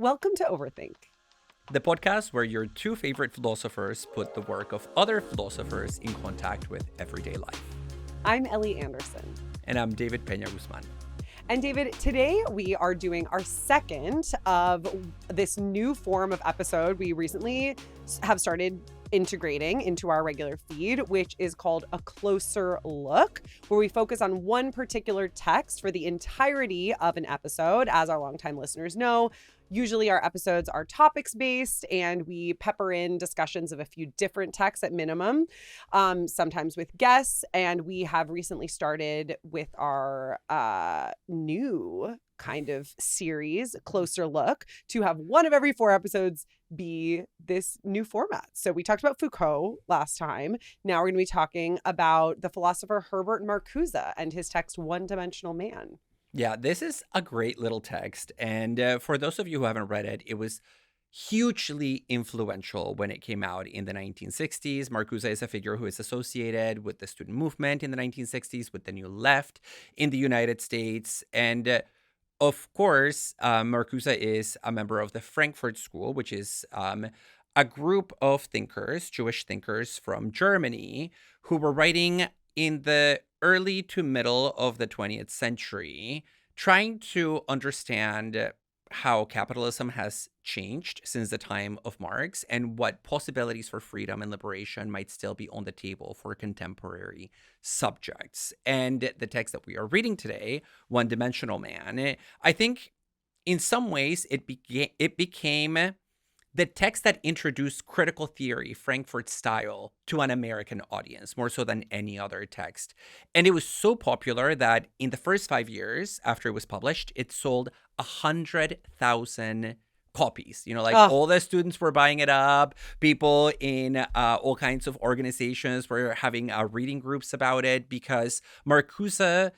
Welcome to Overthink, the podcast where your two favorite philosophers put the work of other philosophers in contact with everyday life. I'm Ellie Anderson. And I'm David Peña Guzman. And David, today we are doing our second of this new form of episode we recently have started integrating into our regular feed, which is called A Closer Look, where we focus on one particular text for the entirety of an episode. As our longtime listeners know, usually our episodes are topics-based and we pepper in discussions of a few different texts at minimum, sometimes with guests. And we have recently started with our new kind of series, Closer Look, to have one of every 4 episodes be this new format. So we talked about Foucault last time. Now we're going to be talking about the philosopher Herbert Marcuse and his text One-Dimensional Man. Yeah, this is a great little text. And for those of you who haven't read it, it was hugely influential when it came out in the 1960s. Marcuse is a figure who is associated with the student movement in the 1960s, with the New Left in the United States. And of course, Marcuse is a member of the Frankfurt School, which is a group of thinkers, Jewish thinkers from Germany, who were writing in the early to middle of the 20th century, trying to understand how capitalism has changed since the time of Marx and what possibilities for freedom and liberation might still be on the table for contemporary subjects. And the text that we are reading today, One-Dimensional Man, I think in some ways it became the text that introduced critical theory, Frankfurt style, to an American audience, more so than any other text. And it was so popular that in the first 5 years after it was published, it sold 100,000 copies. All the students were buying it up. People in all kinds of organizations were having reading groups about it because Marcuse,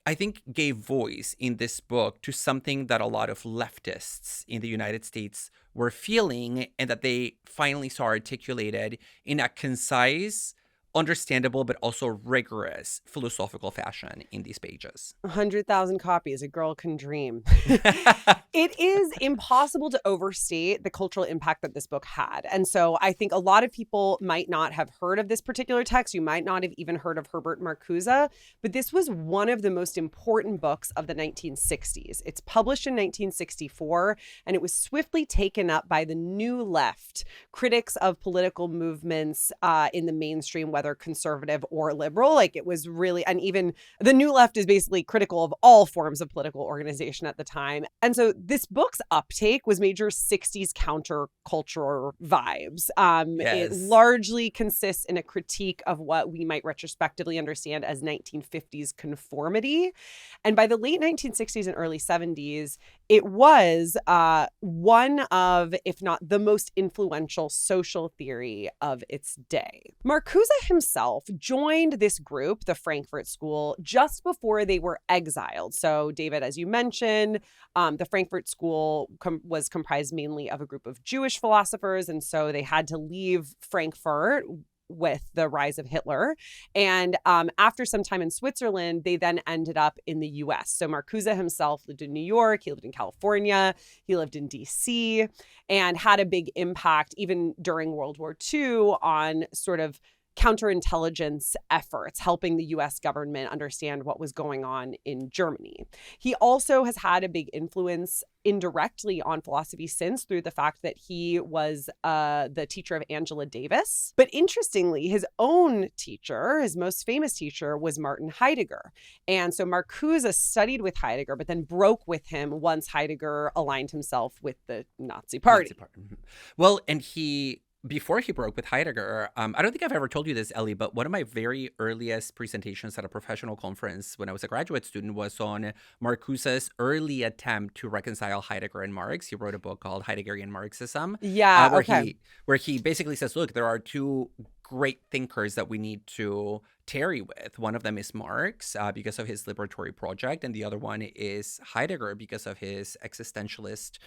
I think, gave voice in this book to something that a lot of leftists in the United States were feeling and that they finally saw articulated in a concise, understandable, but also rigorous philosophical fashion in these pages. 100,000 copies, a girl can dream. It is impossible to overstate the cultural impact that this book had. And so I think a lot of people might not have heard of this particular text. You might not have even heard of Herbert Marcuse, but this was one of the most important books of the 1960s. It's published in 1964, and it was swiftly taken up by the New Left, critics of political movements in the mainstream, whether conservative or liberal. It was really, and even the New Left is basically critical of all forms of political organization at the time. And so this book's uptake was major 60s counterculture vibes. Yes. It largely consists in a critique of what we might retrospectively understand as 1950s conformity. And by the late 1960s and early 70s, it was one of, if not the most influential social theory of its day. Marcuse himself joined this group, the Frankfurt School, just before they were exiled. So, David, as you mentioned, the Frankfurt School was comprised mainly of a group of Jewish philosophers, and so they had to leave Frankfurt with the rise of Hitler. And after some time in Switzerland, they then ended up in the US. So Marcuse himself lived in New York, he lived in California, he lived in DC, and had a big impact even during World War II on sort of counterintelligence efforts, helping the US government understand what was going on in Germany. He also has had a big influence indirectly on philosophy since through the fact that he was the teacher of Angela Davis. But interestingly, his own teacher, his most famous teacher, was Martin Heidegger. And so Marcuse studied with Heidegger, but then broke with him once Heidegger aligned himself with the Nazi Party. Well, and before he broke with Heidegger, I don't think I've ever told you this, Ellie, but one of my very earliest presentations at a professional conference when I was a graduate student was on Marcuse's early attempt to reconcile Heidegger and Marx. He wrote a book called Heideggerian Marxism. Yeah, where he basically says, look, there are two great thinkers that we need to tarry with. One of them is Marx because of his liberatory project, and the other one is Heidegger because of his existentialist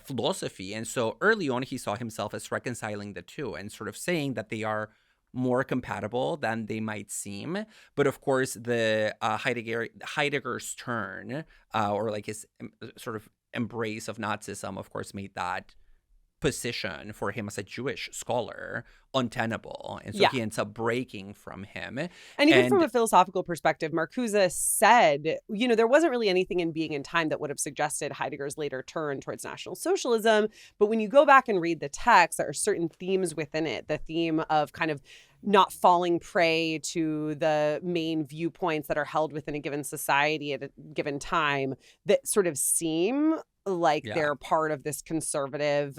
philosophy. And so early on, he saw himself as reconciling the two and sort of saying that they are more compatible than they might seem. But of course, the Heidegger's turn, or like his sort of embrace of Nazism, of course, made that position for him as a Jewish scholar untenable. And so he ends up breaking from him. And even from a philosophical perspective, Marcuse said, there wasn't really anything in Being and Time that would have suggested Heidegger's later turn towards National Socialism. But when you go back and read the text, there are certain themes within it. The theme of kind of not falling prey to the main viewpoints that are held within a given society at a given time that sort of seem like they're part of this conservative,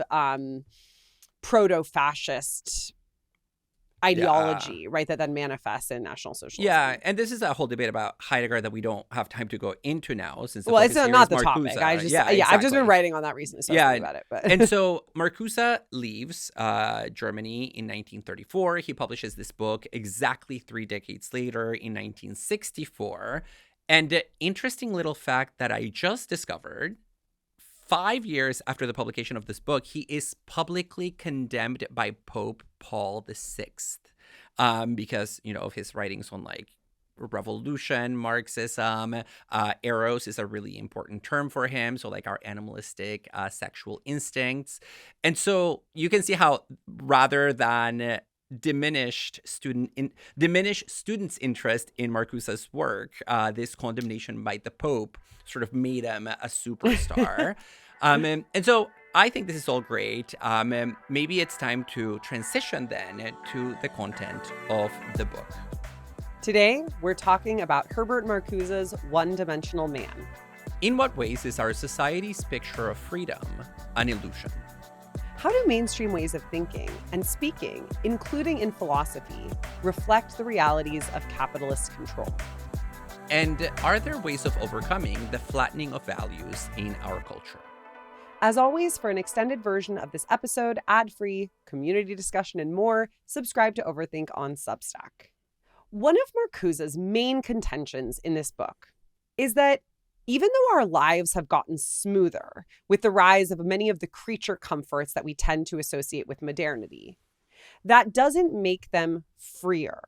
proto-fascist ideology, right, that then manifests in National Socialism. Yeah, and this is a whole debate about Heidegger that we don't have time to go into now. Since it's not the topic. I've just been writing on that recently, so I was about it. But. And so Marcuse leaves Germany in 1934. He publishes this book exactly 3 decades later in 1964. And interesting little fact that I just discovered, 5 years after the publication of this book, he is publicly condemned by Pope Paul VI because, of his writings on like revolution, Marxism. Eros is a really important term for him. So like our animalistic sexual instincts. And so you can see how rather than diminish students' interest in Marcuse's work, this condemnation by the Pope sort of made him a superstar. And so I think this is all great. Maybe it's time to transition then to the content of the book. Today, we're talking about Herbert Marcuse's One-Dimensional Man. In what ways is our society's picture of freedom an illusion? How do mainstream ways of thinking and speaking, including in philosophy, reflect the realities of capitalist control? And are there ways of overcoming the flattening of values in our culture? As always, for an extended version of this episode, ad-free, community discussion, and more, subscribe to Overthink on Substack. One of Marcuse's main contentions in this book is that even though our lives have gotten smoother with the rise of many of the creature comforts that we tend to associate with modernity, that doesn't make them freer.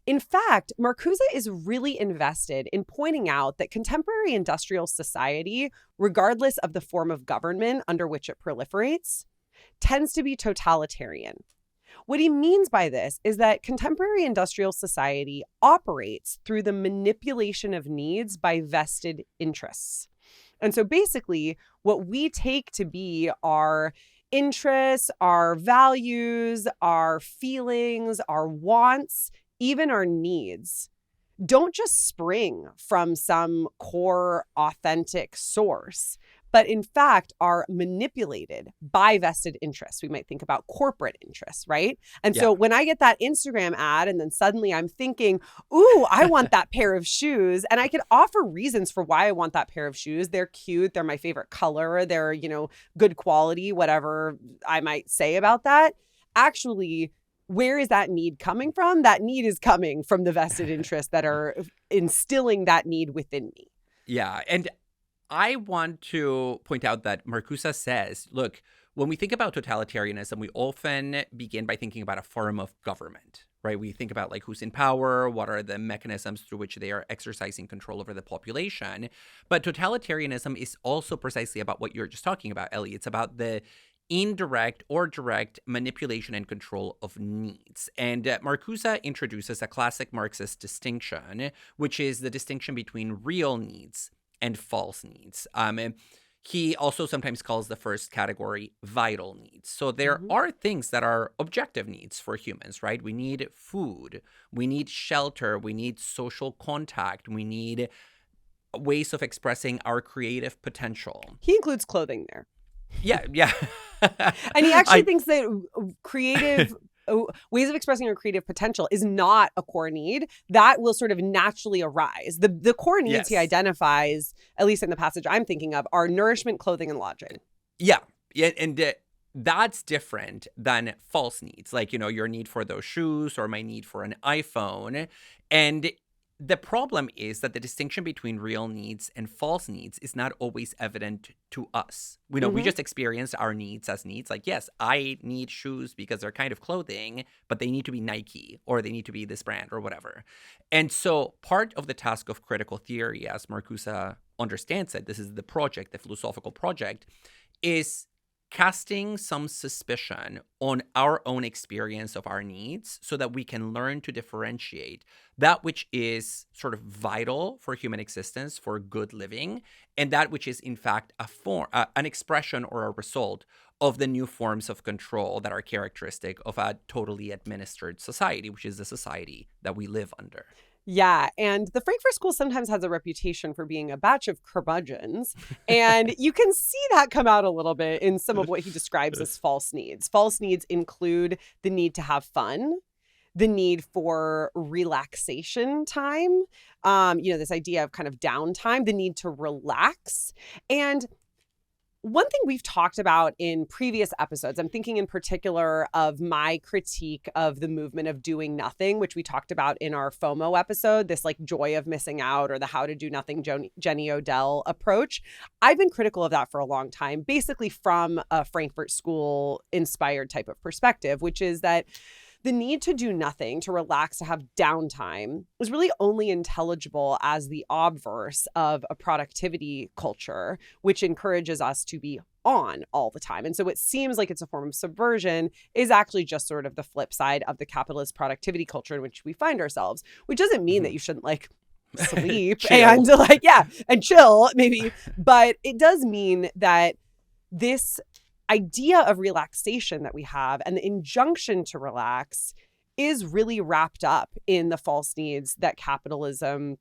In fact, Marcuse is really invested in pointing out that contemporary industrial society, regardless of the form of government under which it proliferates, tends to be totalitarian. What he means by this is that contemporary industrial society operates through the manipulation of needs by vested interests. And so basically, what we take to be our interests, our values, our feelings, our wants, even our needs, don't just spring from some core authentic source, but in fact are manipulated by vested interests. We might think about corporate interests, right? And so when I get that Instagram ad and then suddenly I'm thinking, ooh, I want that pair of shoes. And I could offer reasons for why I want that pair of shoes. They're cute. They're my favorite color. They're, good quality, whatever I might say about that. Actually, where is that need coming from? That need is coming from the vested interests that are instilling that need within me. Yeah. And I want to point out that Marcuse says, look, when we think about totalitarianism, we often begin by thinking about a form of government, right? We think about like who's in power, what are the mechanisms through which they are exercising control over the population. But totalitarianism is also precisely about what you're just talking about, Ellie. It's about the indirect or direct manipulation and control of needs. And Marcuse introduces a classic Marxist distinction, which is the distinction between real needs and false needs. He also sometimes calls the first category vital needs. So there are things that are objective needs for humans, right? We need food, we need shelter, we need social contact, we need ways of expressing our creative potential. He includes clothing there. Yeah. And he actually thinks that creative ways of expressing our creative potential is not a core need. That will sort of naturally arise. The core needs he identifies, at least in the passage I'm thinking of, are nourishment, clothing, and lodging. Yeah. And that's different than false needs, like, your need for those shoes or my need for an iPhone. And the problem is that the distinction between real needs and false needs is not always evident to us. We just experience our needs as needs. Like, yes, I need shoes because they're kind of clothing, but they need to be Nike or they need to be this brand or whatever. And so part of the task of critical theory, as Marcuse understands it, this is the project, the philosophical project, is casting some suspicion on our own experience of our needs so that we can learn to differentiate that which is sort of vital for human existence, for good living, and that which is in fact a form, an expression or a result of the new forms of control that are characteristic of a totally administered society, which is the society that we live under. Yeah, and the Frankfurt School sometimes has a reputation for being a batch of curmudgeons, and you can see that come out a little bit in some of what he describes as false needs. False needs include the need to have fun, the need for relaxation time, this idea of kind of downtime, the need to relax. And one thing we've talked about in previous episodes, I'm thinking in particular of my critique of the movement of doing nothing, which we talked about in our FOMO episode, this like joy of missing out or the how to do nothing Jenny Odell approach. I've been critical of that for a long time, basically from a Frankfurt School inspired type of perspective, which is that the need to do nothing, to relax, to have downtime is really only intelligible as the obverse of a productivity culture, which encourages us to be on all the time. And so what seems like it's a form of subversion is actually just sort of the flip side of the capitalist productivity culture in which we find ourselves, which doesn't mean that you shouldn't like sleep and and chill maybe, but it does mean that this idea of relaxation that we have and the injunction to relax is really wrapped up in the false needs that capitalism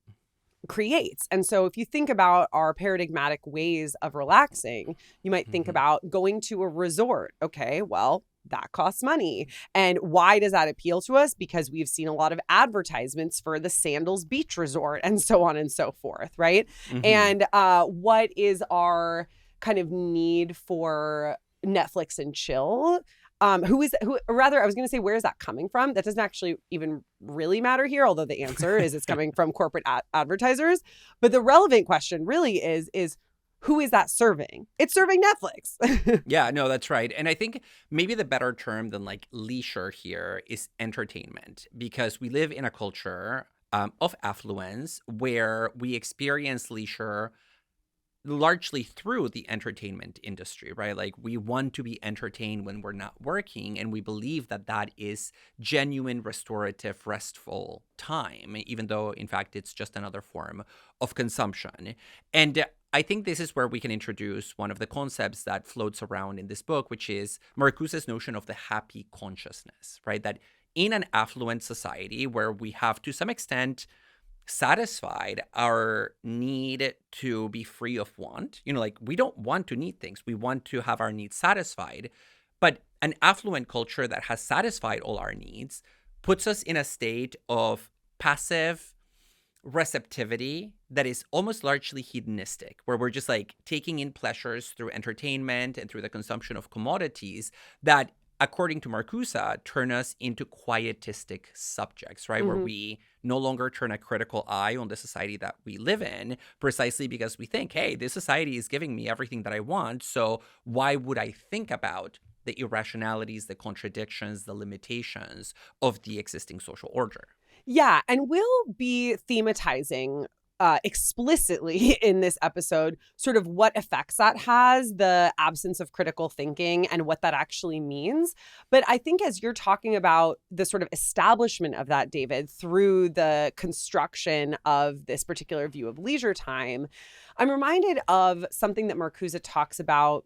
creates. And so if you think about our paradigmatic ways of relaxing, you might think about going to a resort. Okay, well, that costs money. And why does that appeal to us? Because we've seen a lot of advertisements for the Sandals Beach Resort and so on and so forth, right? And what is our kind of need for Netflix and chill? I was going to say, where is that coming from? That doesn't actually even really matter here, although the answer is it's coming from corporate advertisers. But the relevant question really is who is that serving? It's serving Netflix. Yeah, no, that's right. And I think maybe the better term than like leisure here is entertainment, because we live in a culture of affluence where we experience leisure largely through the entertainment industry, right? Like we want to be entertained when we're not working, and we believe that that is genuine, restorative, restful time, even though in fact it's just another form of consumption. And I think this is where we can introduce one of the concepts that floats around in this book, which is Marcuse's notion of the happy consciousness, right? That in an affluent society where we have to some extent satisfied our need to be free of want. Like we don't want to need things. We want to have our needs satisfied. But an affluent culture that has satisfied all our needs puts us in a state of passive receptivity that is almost largely hedonistic, where we're just like taking in pleasures through entertainment and through the consumption of commodities that, according to Marcuse, turn us into quietistic subjects, right? Where we no longer turn a critical eye on the society that we live in, precisely because we think, hey, this society is giving me everything that I want, so why would I think about the irrationalities, the contradictions, the limitations of the existing social order? Yeah, and we'll be thematizing explicitly in this episode sort of what effects that has, the absence of critical thinking and what that actually means. But I think as you're talking about the sort of establishment of that, David, through the construction of this particular view of leisure time, I'm reminded of something that Marcuse talks about,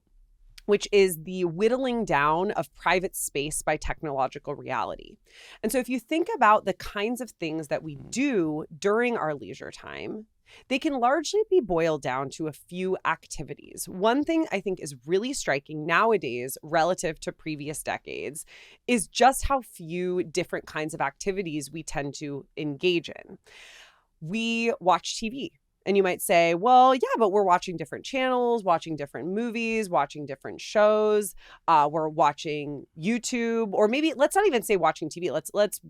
which is the whittling down of private space by technological reality. And so if you think about the kinds of things that we do during our leisure time, they can largely be boiled down to a few activities. One thing I think is really striking nowadays relative to previous decades is just how few different kinds of activities we tend to engage in. We watch TV. And you might say, well, yeah, but we're watching different channels, watching different movies, watching different shows. We're watching YouTube, or maybe let's not even say watching TV. Let's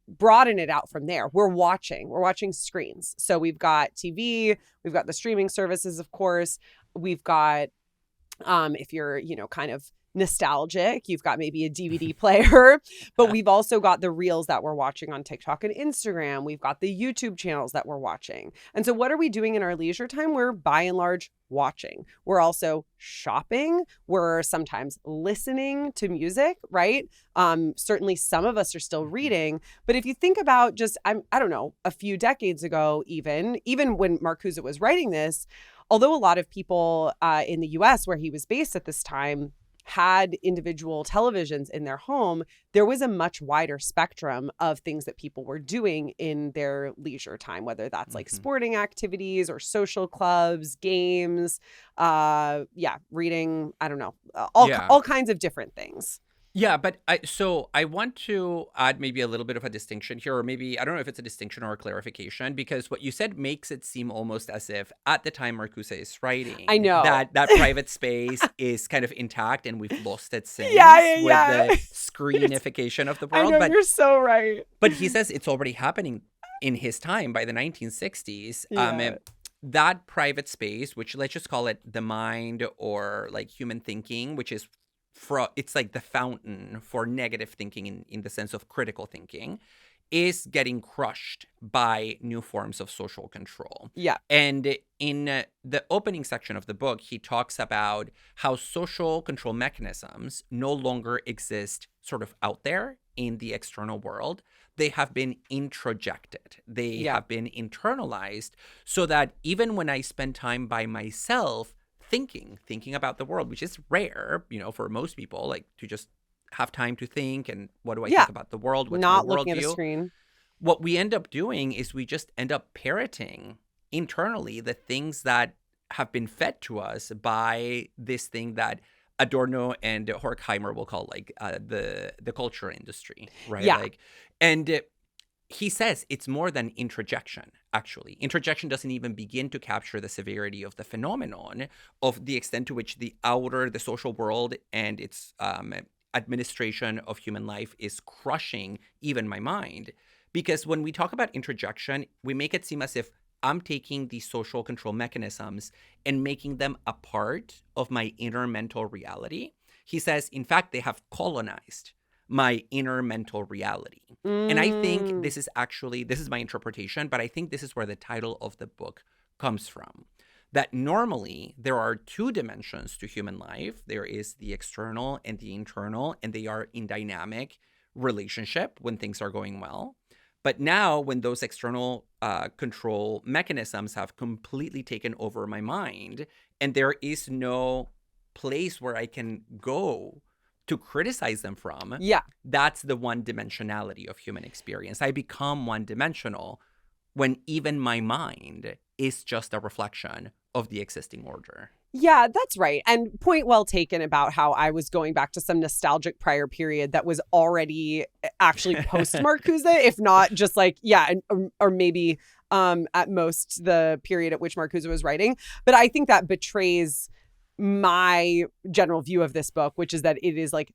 broaden it out from there. We're watching screens. So we've got TV, we've got the streaming services, of course. We've got If you're, kind of nostalgic, you've got maybe a DVD player, but we've also got the reels that we're watching on TikTok and Instagram. We've got the YouTube channels that we're watching. And so what are we doing in our leisure time? We're by and large watching. We're also shopping. We're sometimes listening to music, right? Certainly some of us are still reading, but if you think about just, I don't know, a few decades ago, even when Marcuse was writing this, although a lot of people in the US where he was based at this time had individual televisions in their home, there was a much wider spectrum of things that people were doing in their leisure time, whether that's like sporting activities or social clubs, games, reading, I don't know, all kinds of different things. Yeah, but I want to add maybe a little bit of a distinction here, or maybe I don't know if it's a distinction or a clarification, because what you said makes it seem almost as if at the time Marcuse is writing, I know that private space is kind of intact and we've lost it since with the screenification of the world. I know, you're so right. But he says it's already happening in his time by the 1960s. That private space, which let's just call it the mind or like human thinking, which is it's like the fountain for negative thinking in the sense of critical thinking, is getting crushed by new forms of social control. Yeah. And in the opening section of the book, he talks about how social control mechanisms no longer exist sort of out there in the external world. They have been introjected. They have been internalized, so that even when I spend time by myself, thinking about the world, which is rare, for most people, like to just have time to think and what do I think about the world? What's not my looking worldview? at a screen. What we end up doing is we just end up parroting internally the things that have been fed to us by this thing that Adorno and Horkheimer will call like the culture industry, right? Yeah. He says it's more than introjection, actually. Introjection doesn't even begin to capture the severity of the phenomenon, of the extent to which the social world and its administration of human life is crushing even my mind. Because when we talk about introjection, we make it seem as if I'm taking these social control mechanisms and making them a part of my inner mental reality. He says, in fact, they have colonized my inner mental reality. And I think this is my interpretation, but I think this is where the title of the book comes from. That normally there are two dimensions to human life. There is the external and the internal, and they are in dynamic relationship when things are going well. But now when those external control mechanisms have completely taken over my mind, and there is no place where I can go to criticize them from, that's the one-dimensionality of human experience. I become one-dimensional when even my mind is just a reflection of the existing order. Yeah, that's right. And point well taken about how I was going back to some nostalgic prior period that was already actually post-Marcuse, if not just like, or maybe at most the period at which Marcuse was writing. But I think that betrays my general view of this book, which is that it is like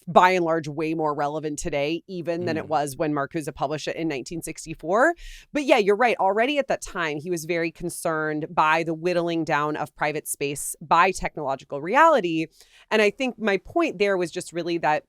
by and large way more relevant today even than it was when Marcuse published it in 1964. But yeah, you're right. Already at that time, he was very concerned by the whittling down of private space by technological reality. And I think my point there was just really that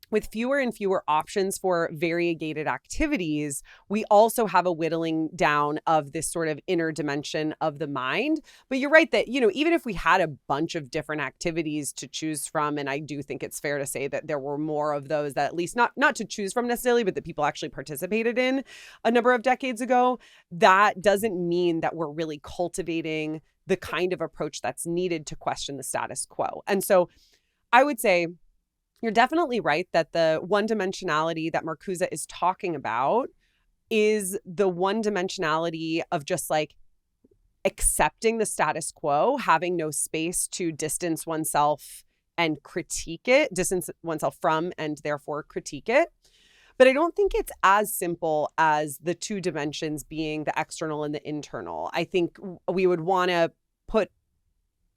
with fewer and fewer options for variegated activities, we also have a whittling down of this sort of inner dimension of the mind. But you're right that, even if we had a bunch of different activities to choose from, and I do think it's fair to say that there were more of those that at least not to choose from necessarily, but that people actually participated in a number of decades ago, that doesn't mean that we're really cultivating the kind of approach that's needed to question the status quo. And so I would say, you're definitely right that the one-dimensionality that Marcuse is talking about is the one-dimensionality of just like accepting the status quo, having no space to distance oneself and critique it, distance oneself from and therefore critique it. But I don't think it's as simple as the two dimensions being the external and the internal. I think we would want to put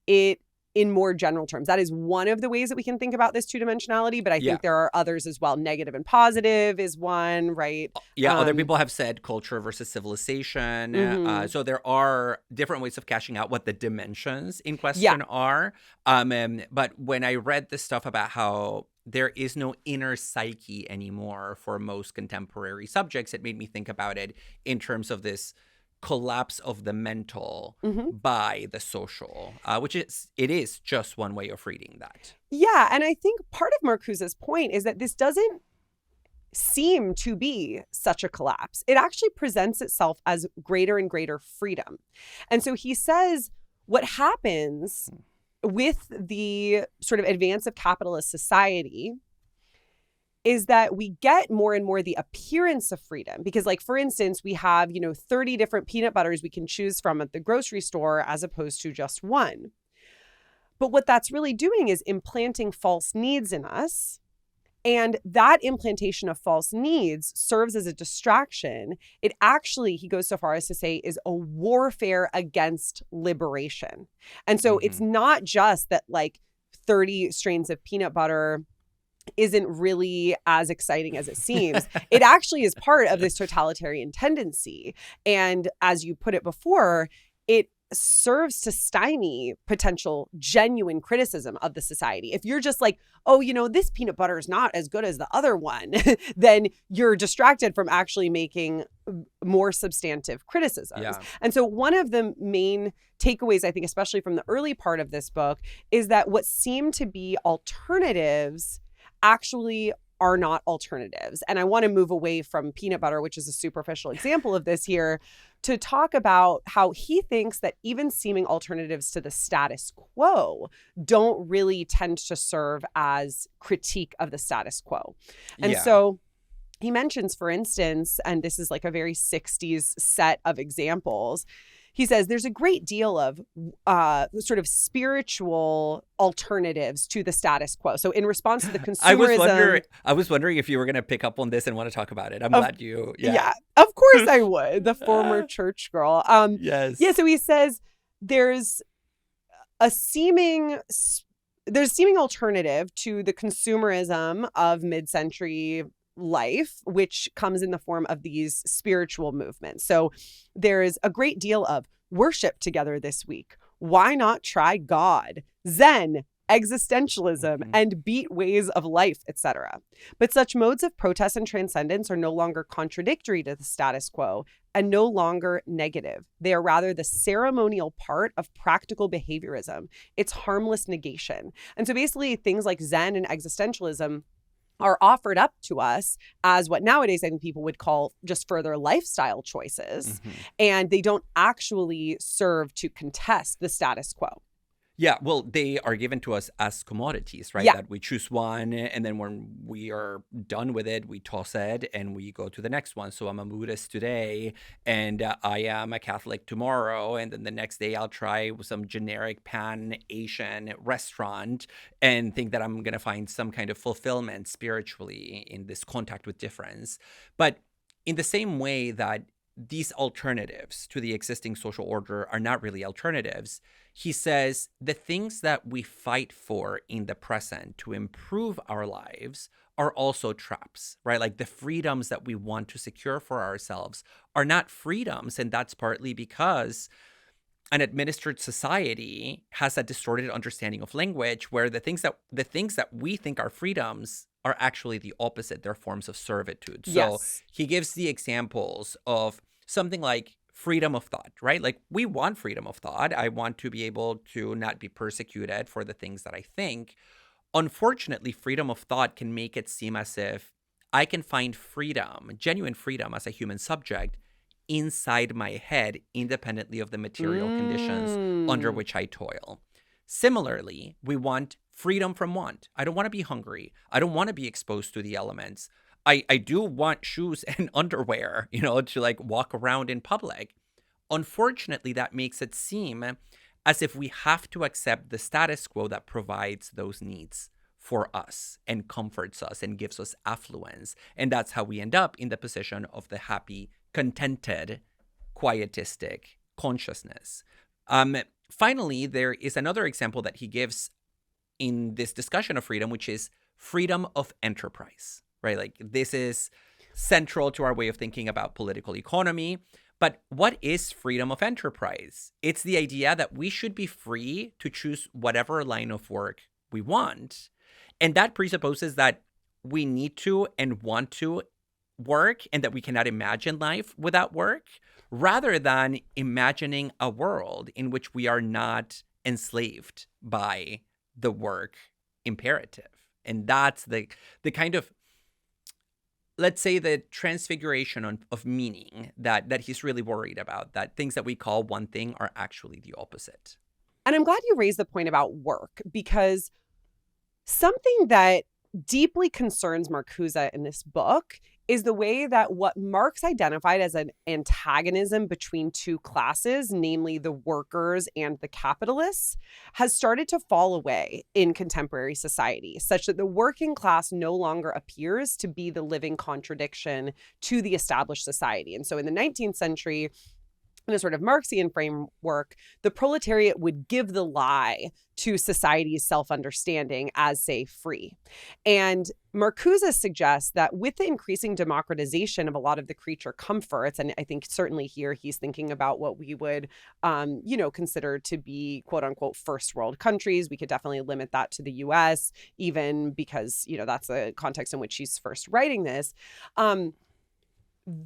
it in more general terms. That is one of the ways that we can think about this two-dimensionality, but I Yeah. think there are others as well. Negative and positive is one, right? Yeah, other people have said culture versus civilization. So there are different ways of cashing out what the dimensions in question are. But when I read this stuff about how there is no inner psyche anymore for most contemporary subjects, it made me think about it in terms of this collapse of the mental by the social, which it is just one way of reading that. Yeah, and I think part of Marcuse's point is that this doesn't seem to be such a collapse. It actually presents itself as greater and greater freedom. And so he says what happens with the sort of advance of capitalist society is that we get more and more the appearance of freedom. Because, like, for instance, we have, 30 different peanut butters we can choose from at the grocery store as opposed to just one. But what that's really doing is implanting false needs in us. And that implantation of false needs serves as a distraction. It actually, he goes so far as to say, is a warfare against liberation. And so it's not just that, like, 30 strains of peanut butter isn't really as exciting as it seems. It actually is part of this totalitarian tendency. And as you put it before, it serves to stymie potential genuine criticism of the society. If you're just like, oh, this peanut butter is not as good as the other one, then you're distracted from actually making more substantive criticisms. Yeah. And so one of the main takeaways, I think, especially from the early part of this book, is that what seem to be alternatives actually are not alternatives. And I want to move away from peanut butter, which is a superficial example of this here, to talk about how he thinks that even seeming alternatives to the status quo don't really tend to serve as critique of the status quo. And so he mentions, for instance, and this is like a very 60s set of examples, he says there's a great deal of sort of spiritual alternatives to the status quo. So in response to the consumerism... I was wondering if you were going to pick up on this and want to talk about it. I'm glad you... Yeah, of course I would. The former church girl. Yes. Yeah, so he says there's seeming alternative to the consumerism of mid-century life, which comes in the form of these spiritual movements. So there's a great deal of worship together this week. Why not try God, Zen, existentialism, and beat ways of life, etc. But such modes of protest and transcendence are no longer contradictory to the status quo and no longer negative. They are rather the ceremonial part of practical behaviorism. It's harmless negation. And so basically things like Zen and existentialism are offered up to us as what nowadays I think people would call just further lifestyle choices. And they don't actually serve to contest the status quo. Yeah, well, they are given to us as commodities, right? Yeah. That we choose one, and then when we are done with it, we toss it and we go to the next one. So I'm a Buddhist today, and I am a Catholic tomorrow, and then the next day I'll try some generic pan-Asian restaurant and think that I'm going to find some kind of fulfillment spiritually in this contact with difference. But in the same way that these alternatives to the existing social order are not really alternatives, he says the things that we fight for in the present to improve our lives are also traps, right? Like the freedoms that we want to secure for ourselves are not freedoms. And that's partly because an administered society has a distorted understanding of language where the things that we think are freedoms are actually the opposite. They're forms of servitude. So he gives the examples of something like freedom of thought, right? Like we want freedom of thought. I want to be able to not be persecuted for the things that I think. Unfortunately, freedom of thought can make it seem as if I can find freedom, genuine freedom as a human subject inside my head, independently of the material conditions under which I toil. Similarly, we want freedom from want. I don't want to be hungry. I don't want to be exposed to the elements. I do want shoes and underwear, to like walk around in public. Unfortunately, that makes it seem as if we have to accept the status quo that provides those needs for us and comforts us and gives us affluence. And that's how we end up in the position of the happy, contented, quietistic consciousness. finally, there is another example that he gives in this discussion of freedom, which is freedom of enterprise, right? Like this is central to our way of thinking about political economy. But what is freedom of enterprise? It's the idea that we should be free to choose whatever line of work we want. And that presupposes that we need to and want to work and that we cannot imagine life without work, rather than imagining a world in which we are not enslaved by the work imperative. And that's the kind of, let's say, the transfiguration of meaning that he's really worried about, that things that we call one thing are actually the opposite. And I'm glad you raised the point about work, because something that deeply concerns Marcuse in this book is the way that what Marx identified as an antagonism between two classes, namely the workers and the capitalists, has started to fall away in contemporary society, such that the working class no longer appears to be the living contradiction to the established society. And so in the 19th century, in a sort of Marxian framework, the proletariat would give the lie to society's self-understanding as, say, free. And Marcuse suggests that with the increasing democratization of a lot of the creature comforts, and I think certainly here he's thinking about what we would, consider to be quote unquote first world countries. We could definitely limit that to the US, even because, that's the context in which he's first writing this.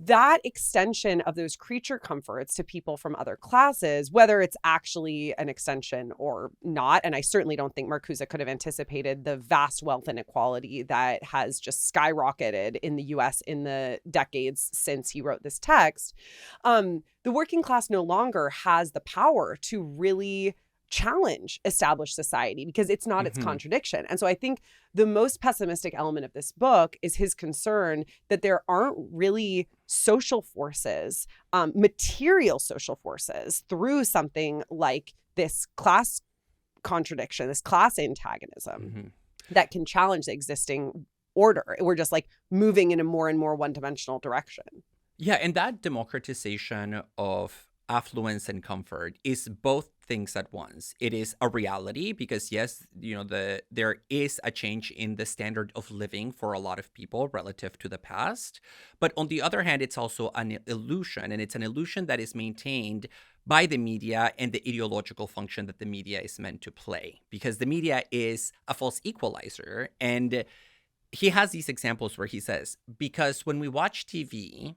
That extension of those creature comforts to people from other classes, whether it's actually an extension or not, and I certainly don't think Marcuse could have anticipated the vast wealth inequality that has just skyrocketed in the US in the decades since he wrote this text, the working class no longer has the power to really challenge established society because it's not its contradiction. And so I think the most pessimistic element of this book is his concern that there aren't really social forces, material social forces, through something like this class contradiction, this class antagonism, that can challenge the existing order. We're just like moving in a more and more one-dimensional direction. Yeah, and that democratization of affluence and comfort is both things at once. It is a reality because, yes, there is a change in the standard of living for a lot of people relative to the past. But on the other hand, it's also an illusion, and it's an illusion that is maintained by the media and the ideological function that the media is meant to play, because the media is a false equalizer. And he has these examples where he says, because when we watch TV,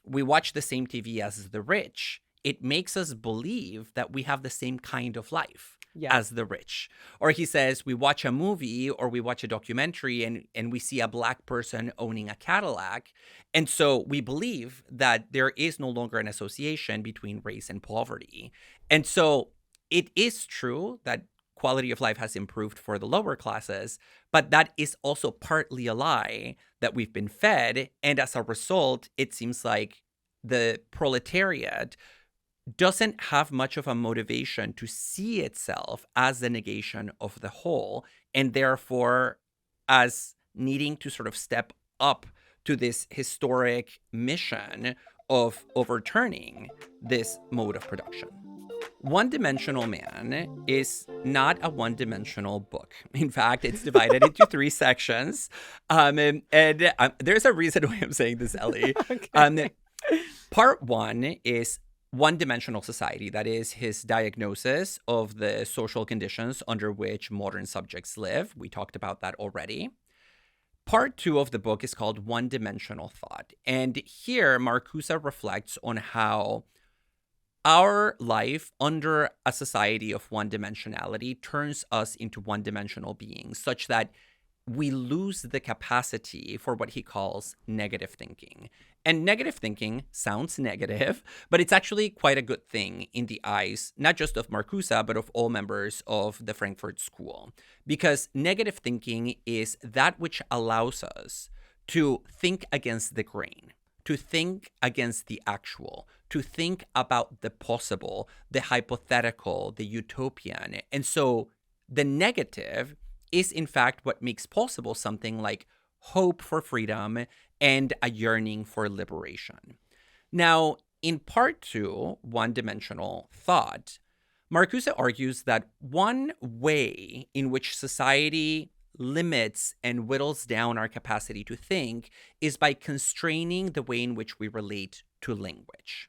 we watch the same TV as the rich. It makes us believe that we have the same kind of life as the rich. Or he says, we watch a movie or we watch a documentary and we see a Black person owning a Cadillac. And so we believe that there is no longer an association between race and poverty. And so it is true that quality of life has improved for the lower classes, but that is also partly a lie that we've been fed. And as a result, it seems like the proletariat doesn't have much of a motivation to see itself as the negation of the whole, and therefore as needing to sort of step up to this historic mission of overturning this mode of production. One-Dimensional Man is not a one-dimensional book. In fact, it's divided into 3 sections. And there's a reason why I'm saying this, Ellie. Okay. Part 1 is one-dimensional society. That is his diagnosis of the social conditions under which modern subjects live. We talked about that already. Part 2 of the book is called One-Dimensional Thought. And here, Marcuse reflects on how our life under a society of one-dimensionality turns us into one-dimensional beings, such that we lose the capacity for what he calls negative thinking. And negative thinking sounds negative, but it's actually quite a good thing in the eyes, not just of Marcuse, but of all members of the Frankfurt School. Because negative thinking is that which allows us to think against the grain, to think against the actual, to think about the possible, the hypothetical, the utopian. And so the negative is in fact what makes possible something like hope for freedom and a yearning for liberation. Now, in part 2, One-Dimensional Thought, Marcuse argues that one way in which society limits and whittles down our capacity to think is by constraining the way in which we relate to language.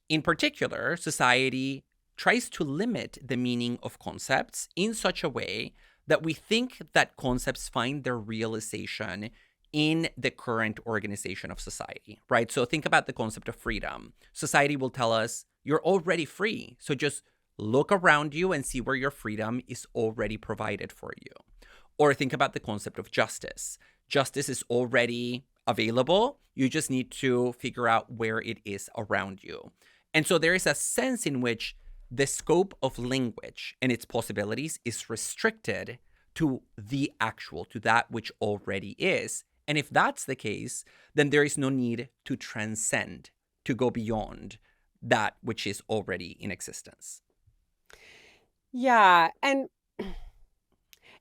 In particular, society tries to limit the meaning of concepts in such a way that we think that concepts find their realization in the current organization of society, right? So think about the concept of freedom. Society will tell us, you're already free, so just look around you and see where your freedom is already provided for you. Or think about the concept of justice. Justice is already available. You just need to figure out where it is around you. And so there is a sense in which the scope of language and its possibilities is restricted to the actual, to that which already is. And if that's the case, then there is no need to transcend, to go beyond that which is already in existence. Yeah. And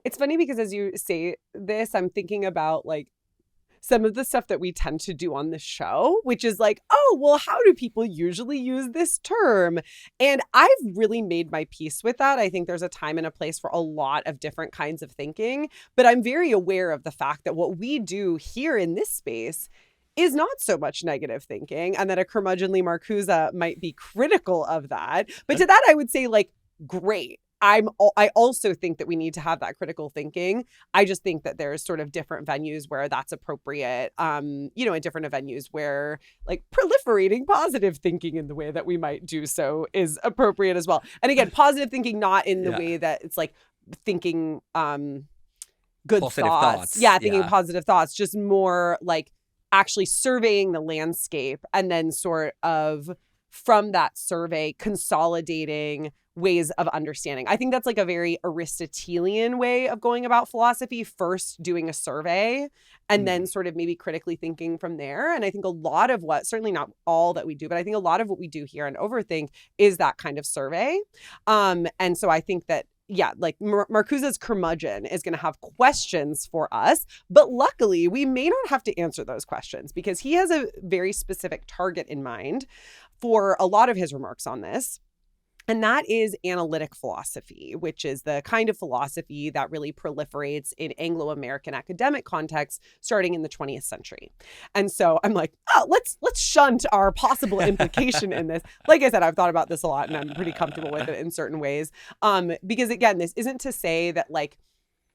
it's funny because as you say this, I'm thinking about like some of the stuff that we tend to do on the show, which is like, oh, well, how do people usually use this term? And I've really made my peace with that. I think there's a time and a place for a lot of different kinds of thinking, but I'm very aware of the fact that what we do here in this space is not so much negative thinking, and that a curmudgeonly Marcuse might be critical of that. But to that, I would say, like, great. I also think that we need to have that critical thinking. I just think that there's sort of different venues where that's appropriate, and different venues where like proliferating positive thinking in the way that we might do so is appropriate as well. And again, positive thinking, not in the way that it's like thinking good positive thoughts. Yeah, thinking positive thoughts, just more like actually surveying the landscape and then sort of from that survey consolidating ways of understanding. I think that's like a very Aristotelian way of going about philosophy, first doing a survey and then sort of maybe critically thinking from there. And I think a lot of what, certainly not all that we do, but I think a lot of what we do here on Overthink is that kind of survey. And so I think that, yeah, like Marcuse's curmudgeon is going to have questions for us, but luckily we may not have to answer those questions because he has a very specific target in mind for a lot of his remarks on this. And that is analytic philosophy, which is the kind of philosophy that really proliferates in Anglo-American academic contexts starting in the 20th century. And so I'm like, oh, let's shunt our possible implication in this. Like I said, I've thought about this a lot and I'm pretty comfortable with it in certain ways. Because again, this isn't to say that like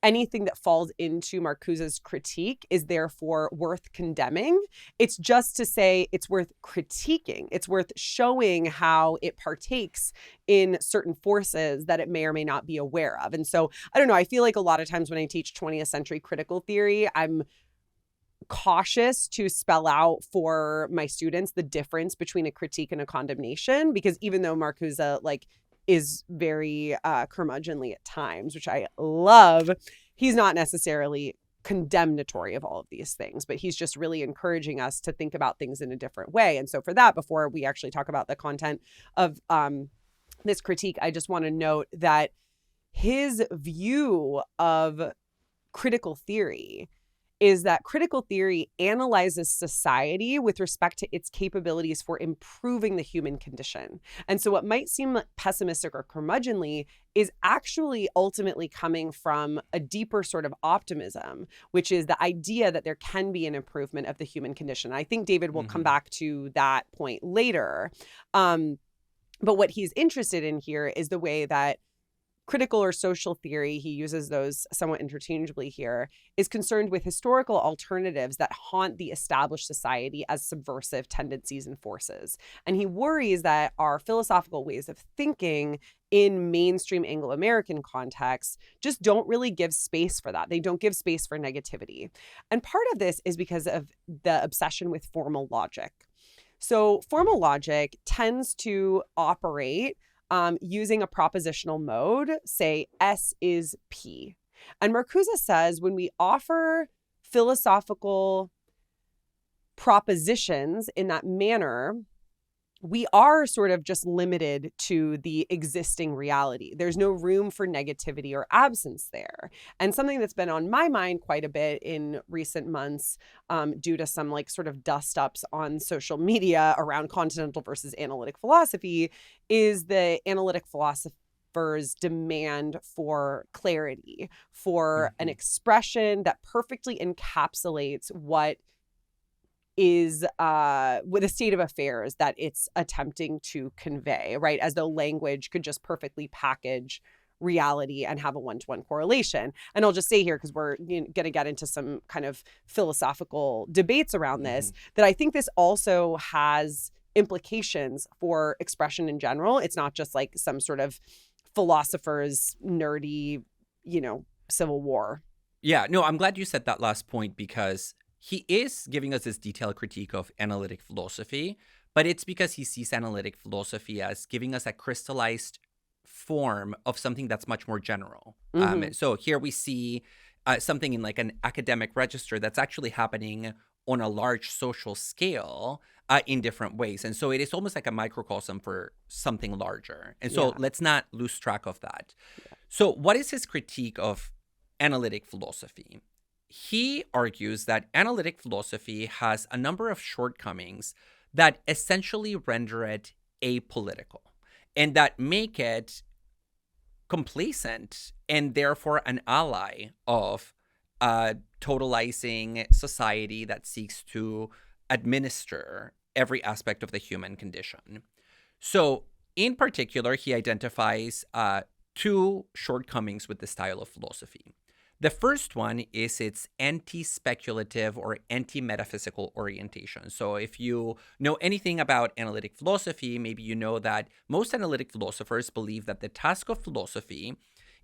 anything that falls into Marcuse's critique is therefore worth condemning. It's just to say it's worth critiquing. It's worth showing how it partakes in certain forces that it may or may not be aware of. And so, I don't know, I feel like a lot of times when I teach 20th century critical theory, I'm cautious to spell out for my students the difference between a critique and a condemnation, because even though Marcuse is very curmudgeonly at times, which I love, he's not necessarily condemnatory of all of these things, but he's just really encouraging us to think about things in a different way. And so for that, before we actually talk about the content of this critique, I just want to note that his view of critical theory is that critical theory analyzes society with respect to its capabilities for improving the human condition. And so what might seem pessimistic or curmudgeonly is actually ultimately coming from a deeper sort of optimism, which is the idea that there can be an improvement of the human condition. I think David will come back to that point later. But what he's interested in here is the way that critical or social theory, he uses those somewhat interchangeably here, is concerned with historical alternatives that haunt the established society as subversive tendencies and forces. And he worries that our philosophical ways of thinking in mainstream Anglo-American contexts just don't really give space for that. They don't give space for negativity. And part of this is because of the obsession with formal logic. So formal logic tends to operate using a propositional mode, say S is P. And Marcuse says when we offer philosophical propositions in that manner, we are sort of just limited to the existing reality. There's no room for negativity or absence there. And something that's been on my mind quite a bit in recent months, due to some like sort of dust ups on social media around continental versus analytic philosophy, is the analytic philosophers' demand for clarity, for an Mhm. expression that perfectly encapsulates what is with a state of affairs that it's attempting to convey, right? As though language could just perfectly package reality and have a one-to-one correlation. And I'll just say here, because we're going to get into some kind of philosophical debates around this, Mhm. that I think this also has implications for expression in general. It's not just like some sort of philosopher's nerdy, civil war. Yeah, no, I'm glad you said that last point because he is giving us this detailed critique of analytic philosophy, but it's because he sees analytic philosophy as giving us a crystallized form of something that's much more general. Hmm. So here we see something in like an academic register that's actually happening on a large social scale in different ways. And so it is almost like a microcosm for something larger. And so Yeah. let's not lose track of that. So what is his critique of analytic philosophy? He argues that analytic philosophy has a number of shortcomings that essentially render it apolitical and that make it complacent and therefore an ally of a totalizing society that seeks to administer every aspect of the human condition. So, in particular, he identifies two shortcomings with the style of philosophy. The first one is its anti-speculative or anti-metaphysical orientation. So if you know anything about analytic philosophy, maybe you know that most analytic philosophers believe that the task of philosophy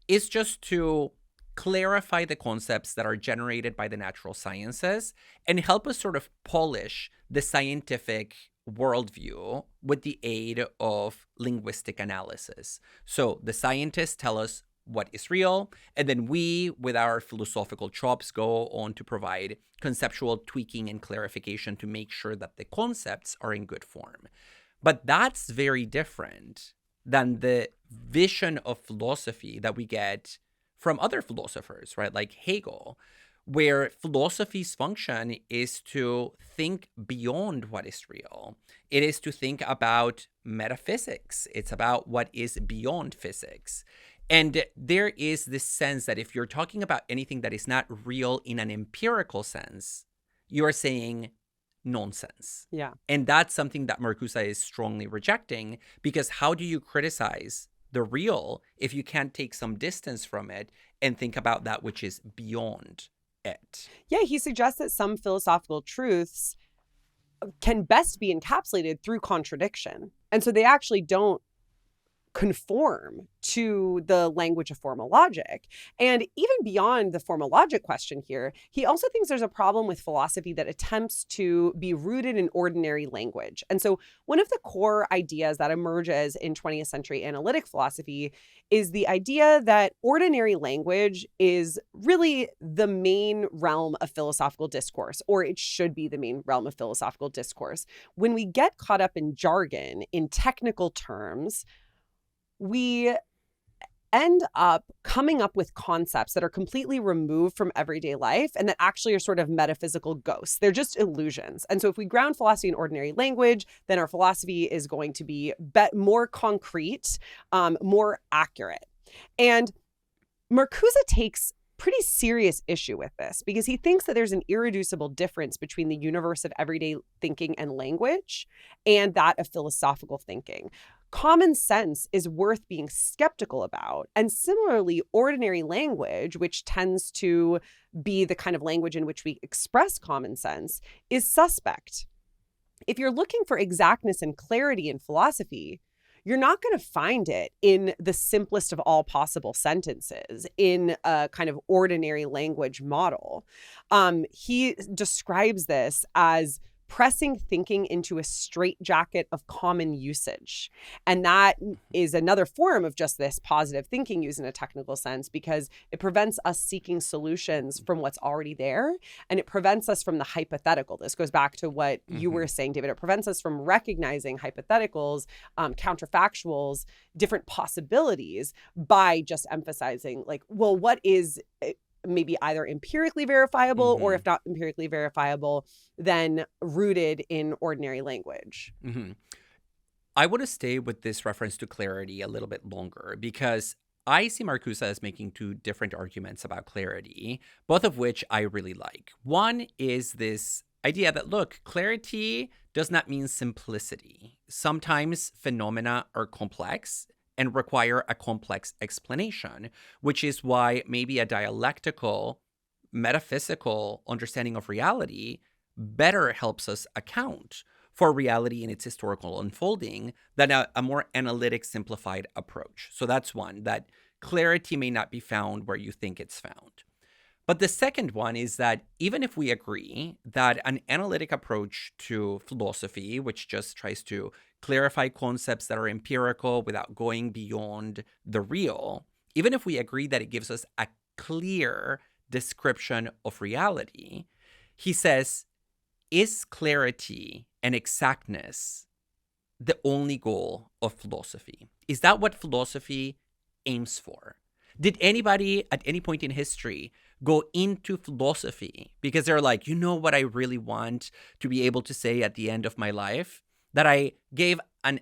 is just to clarify the concepts that are generated by the natural sciences and help us sort of polish the scientific worldview with the aid of linguistic analysis. So the scientists tell us what is real, and then we, with our philosophical chops, go on to provide conceptual tweaking and clarification to make sure that the concepts are in good form. But that's very different than the vision of philosophy that we get from other philosophers, right? Like Hegel, where philosophy's function is to think beyond what is real. It is to think about metaphysics. It's about what is beyond physics. And there is this sense that if you're talking about anything that is not real in an empirical sense, you're saying nonsense. Yeah. And that's something that Marcuse is strongly rejecting, because how do you criticize the real if you can't take some distance from it and think about that which is beyond it? Yeah, he suggests that some philosophical truths can best be encapsulated through contradiction. And so they actually don't conform to the language of formal logic. And even beyond the formal logic question here, he also thinks there's a problem with philosophy that attempts to be rooted in ordinary language. And so one of the core ideas that emerges in 20th century analytic philosophy is the idea that ordinary language is really the main realm of philosophical discourse, or it should be the main realm of philosophical discourse. When we get caught up in jargon, in technical terms, we end up coming up with concepts that are completely removed from everyday life and that actually are sort of metaphysical ghosts. They're just illusions. And so if we ground philosophy in ordinary language, then our philosophy is going to be more concrete, more accurate. And Marcuse takes pretty serious issue with this because he thinks that there's an irreducible difference between the universe of everyday thinking and language and that of philosophical thinking. Common sense is worth being skeptical about. And similarly, ordinary language, which tends to be the kind of language in which we express common sense, is suspect. If you're looking for exactness and clarity in philosophy, you're not going to find it in the simplest of all possible sentences in a kind of ordinary language model. He describes this as pressing thinking into a straitjacket of common usage. And that is another form of just this positive thinking used in a technical sense, because it prevents us seeking solutions from what's already there. And it prevents us from the hypothetical. This goes back to what you were saying, David. It prevents us from recognizing hypotheticals, counterfactuals, different possibilities by just emphasizing like, well, what is maybe either empirically verifiable or if not empirically verifiable, then rooted in ordinary language. I want to stay with this reference to clarity a little bit longer because I see Marcuse as making two different arguments about clarity, both of which I really like. One is this idea that, look, clarity does not mean simplicity. Sometimes phenomena are complex and require a complex explanation, which is why maybe a dialectical, metaphysical understanding of reality better helps us account for reality in its historical unfolding than a more analytic, simplified approach. So that's one, that clarity may not be found where you think it's found. But the second one is that even if we agree that an analytic approach to philosophy, which just tries to clarify concepts that are empirical without going beyond the real, even if we agree that it gives us a clear description of reality, he says, is clarity and exactness the only goal of philosophy? Is that what philosophy aims for? Did anybody at any point in history go into philosophy because they're like, you know what I really want to be able to say at the end of my life? That I gave an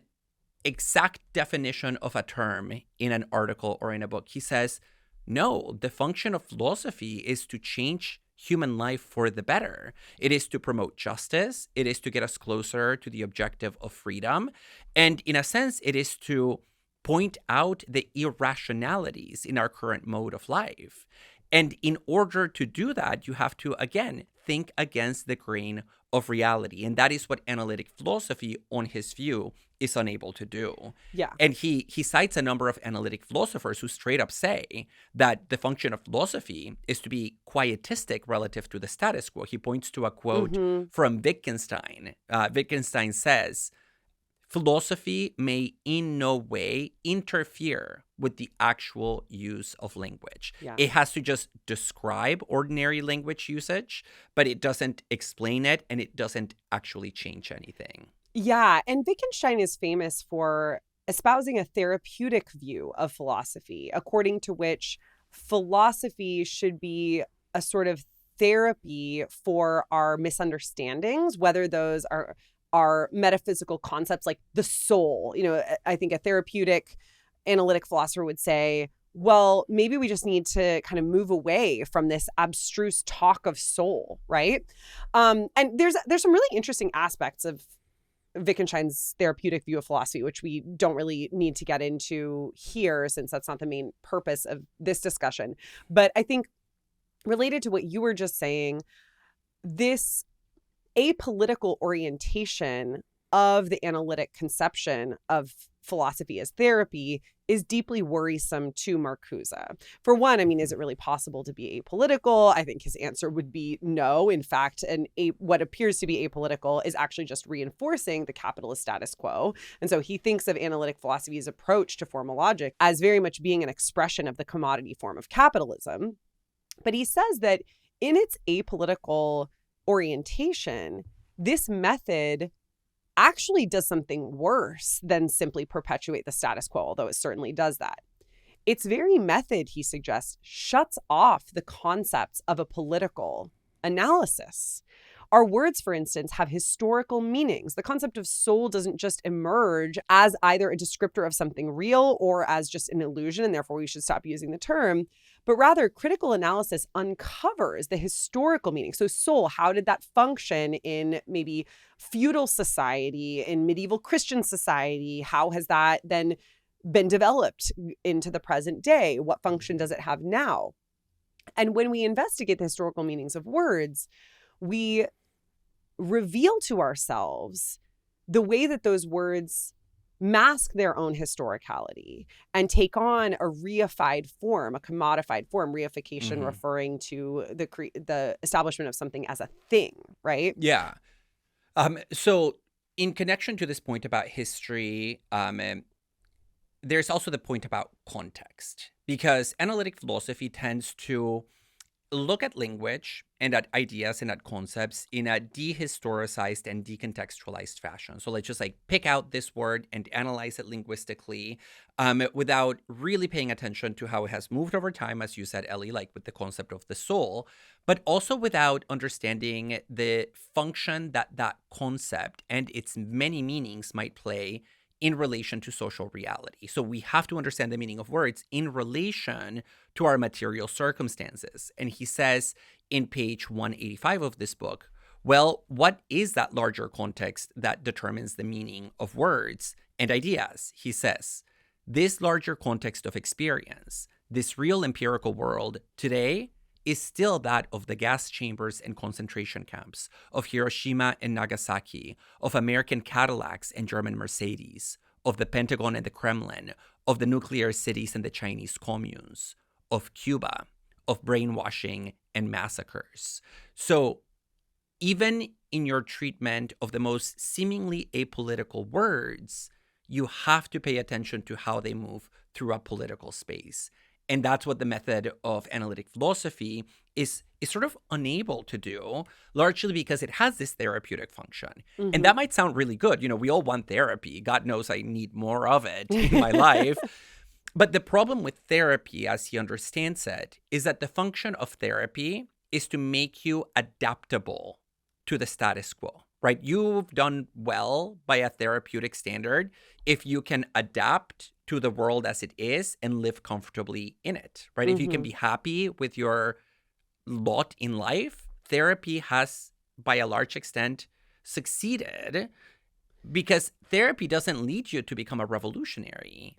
exact definition of a term in an article or in a book. He says, no, the function of philosophy is to change human life for the better. It is to promote justice. It is to get us closer to the objective of freedom. And in a sense, it is to point out the irrationalities in our current mode of life. And in order to do that, you have to, again, think against the grain of reality. And that is what analytic philosophy, on his view, is unable to do. Yeah. And he cites a number of analytic philosophers who straight up say that the function of philosophy is to be quietistic relative to the status quo. He points to a quote from Wittgenstein. Wittgenstein says, philosophy may in no way interfere with the actual use of language. Yeah. It has to just describe ordinary language usage, but it doesn't explain it and it doesn't actually change anything. Yeah, and Wittgenstein is famous for espousing a therapeutic view of philosophy, according to which philosophy should be a sort of therapy for our misunderstandings, whether those are metaphysical concepts like the soul. You know, I think a therapeutic analytic philosopher would say, well, maybe we just need to kind of move away from this abstruse talk of soul, right? And there's some really interesting aspects of Wittgenstein's therapeutic view of philosophy, which we don't really need to get into here since that's not the main purpose of this discussion. But I think related to what you were just saying, this apolitical orientation of the analytic conception of philosophy as therapy is deeply worrisome to Marcuse. For one, I mean, is it really possible to be apolitical? I think his answer would be no. In fact, what appears to be apolitical is actually just reinforcing the capitalist status quo. And so he thinks of analytic philosophy's approach to formal logic as very much being an expression of the commodity form of capitalism. But he says that in its apolitical orientation, this method actually does something worse than simply perpetuate the status quo, although it certainly does that. Its very method, he suggests, shuts off the concepts of a political analysis. Our words, for instance, have historical meanings. The concept of soul doesn't just emerge as either a descriptor of something real or as just an illusion, and therefore we should stop using the term, but rather critical analysis uncovers the historical meaning. So soul, how did that function in maybe feudal society, in medieval Christian society? How has that then been developed into the present day? What function does it have now? And when we investigate the historical meanings of words, we reveal to ourselves the way that those words mask their own historicality and take on a reified form, a commodified form, reification referring to the establishment of something as a thing, right? Yeah. So in connection to this point about history, there's also the point about context, because analytic philosophy tends to look at language and at ideas and at concepts in a dehistoricized and decontextualized fashion. So let's just like pick out this word and analyze it linguistically without really paying attention to how it has moved over time, as you said, Ellie, like with the concept of the soul, but also without understanding the function that that concept and its many meanings might play in relation to social reality. So we have to understand the meaning of words in relation to our material circumstances. And he says in page 185 of this book, well, what is that larger context that determines the meaning of words and ideas? He says, this larger context of experience, this real empirical world today is still that of the gas chambers and concentration camps, of Hiroshima and Nagasaki, of American Cadillacs and German Mercedes, of the Pentagon and the Kremlin, of the nuclear cities and the Chinese communes, of Cuba, of brainwashing and massacres. So even in your treatment of the most seemingly apolitical words, you have to pay attention to how they move through a political space. And that's what the method of analytic philosophy is sort of unable to do, largely because it has this therapeutic function. Mm-hmm. And that might sound really good. You know, we all want therapy. God knows I need more of it in my life. But the problem with therapy, as he understands it, is that the function of therapy is to make you adaptable to the status quo, right? You've done well by a therapeutic standard if you can adapt to the world as it is and live comfortably in it, right? Mm-hmm. If you can be happy with your lot in life, therapy has, by a large extent, succeeded, because therapy doesn't lead you to become a revolutionary.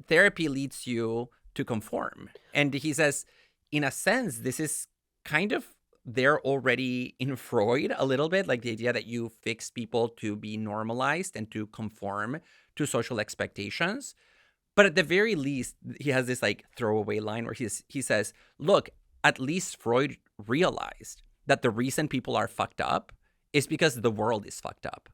Therapy leads you to conform. And he says, in a sense, this is kind of there already in Freud a little bit, like the idea that you fix people to be normalized and to conform to social expectations. But at the very least, he has this like throwaway line where he says, look, at least Freud realized that the reason people are fucked up is because the world is fucked up.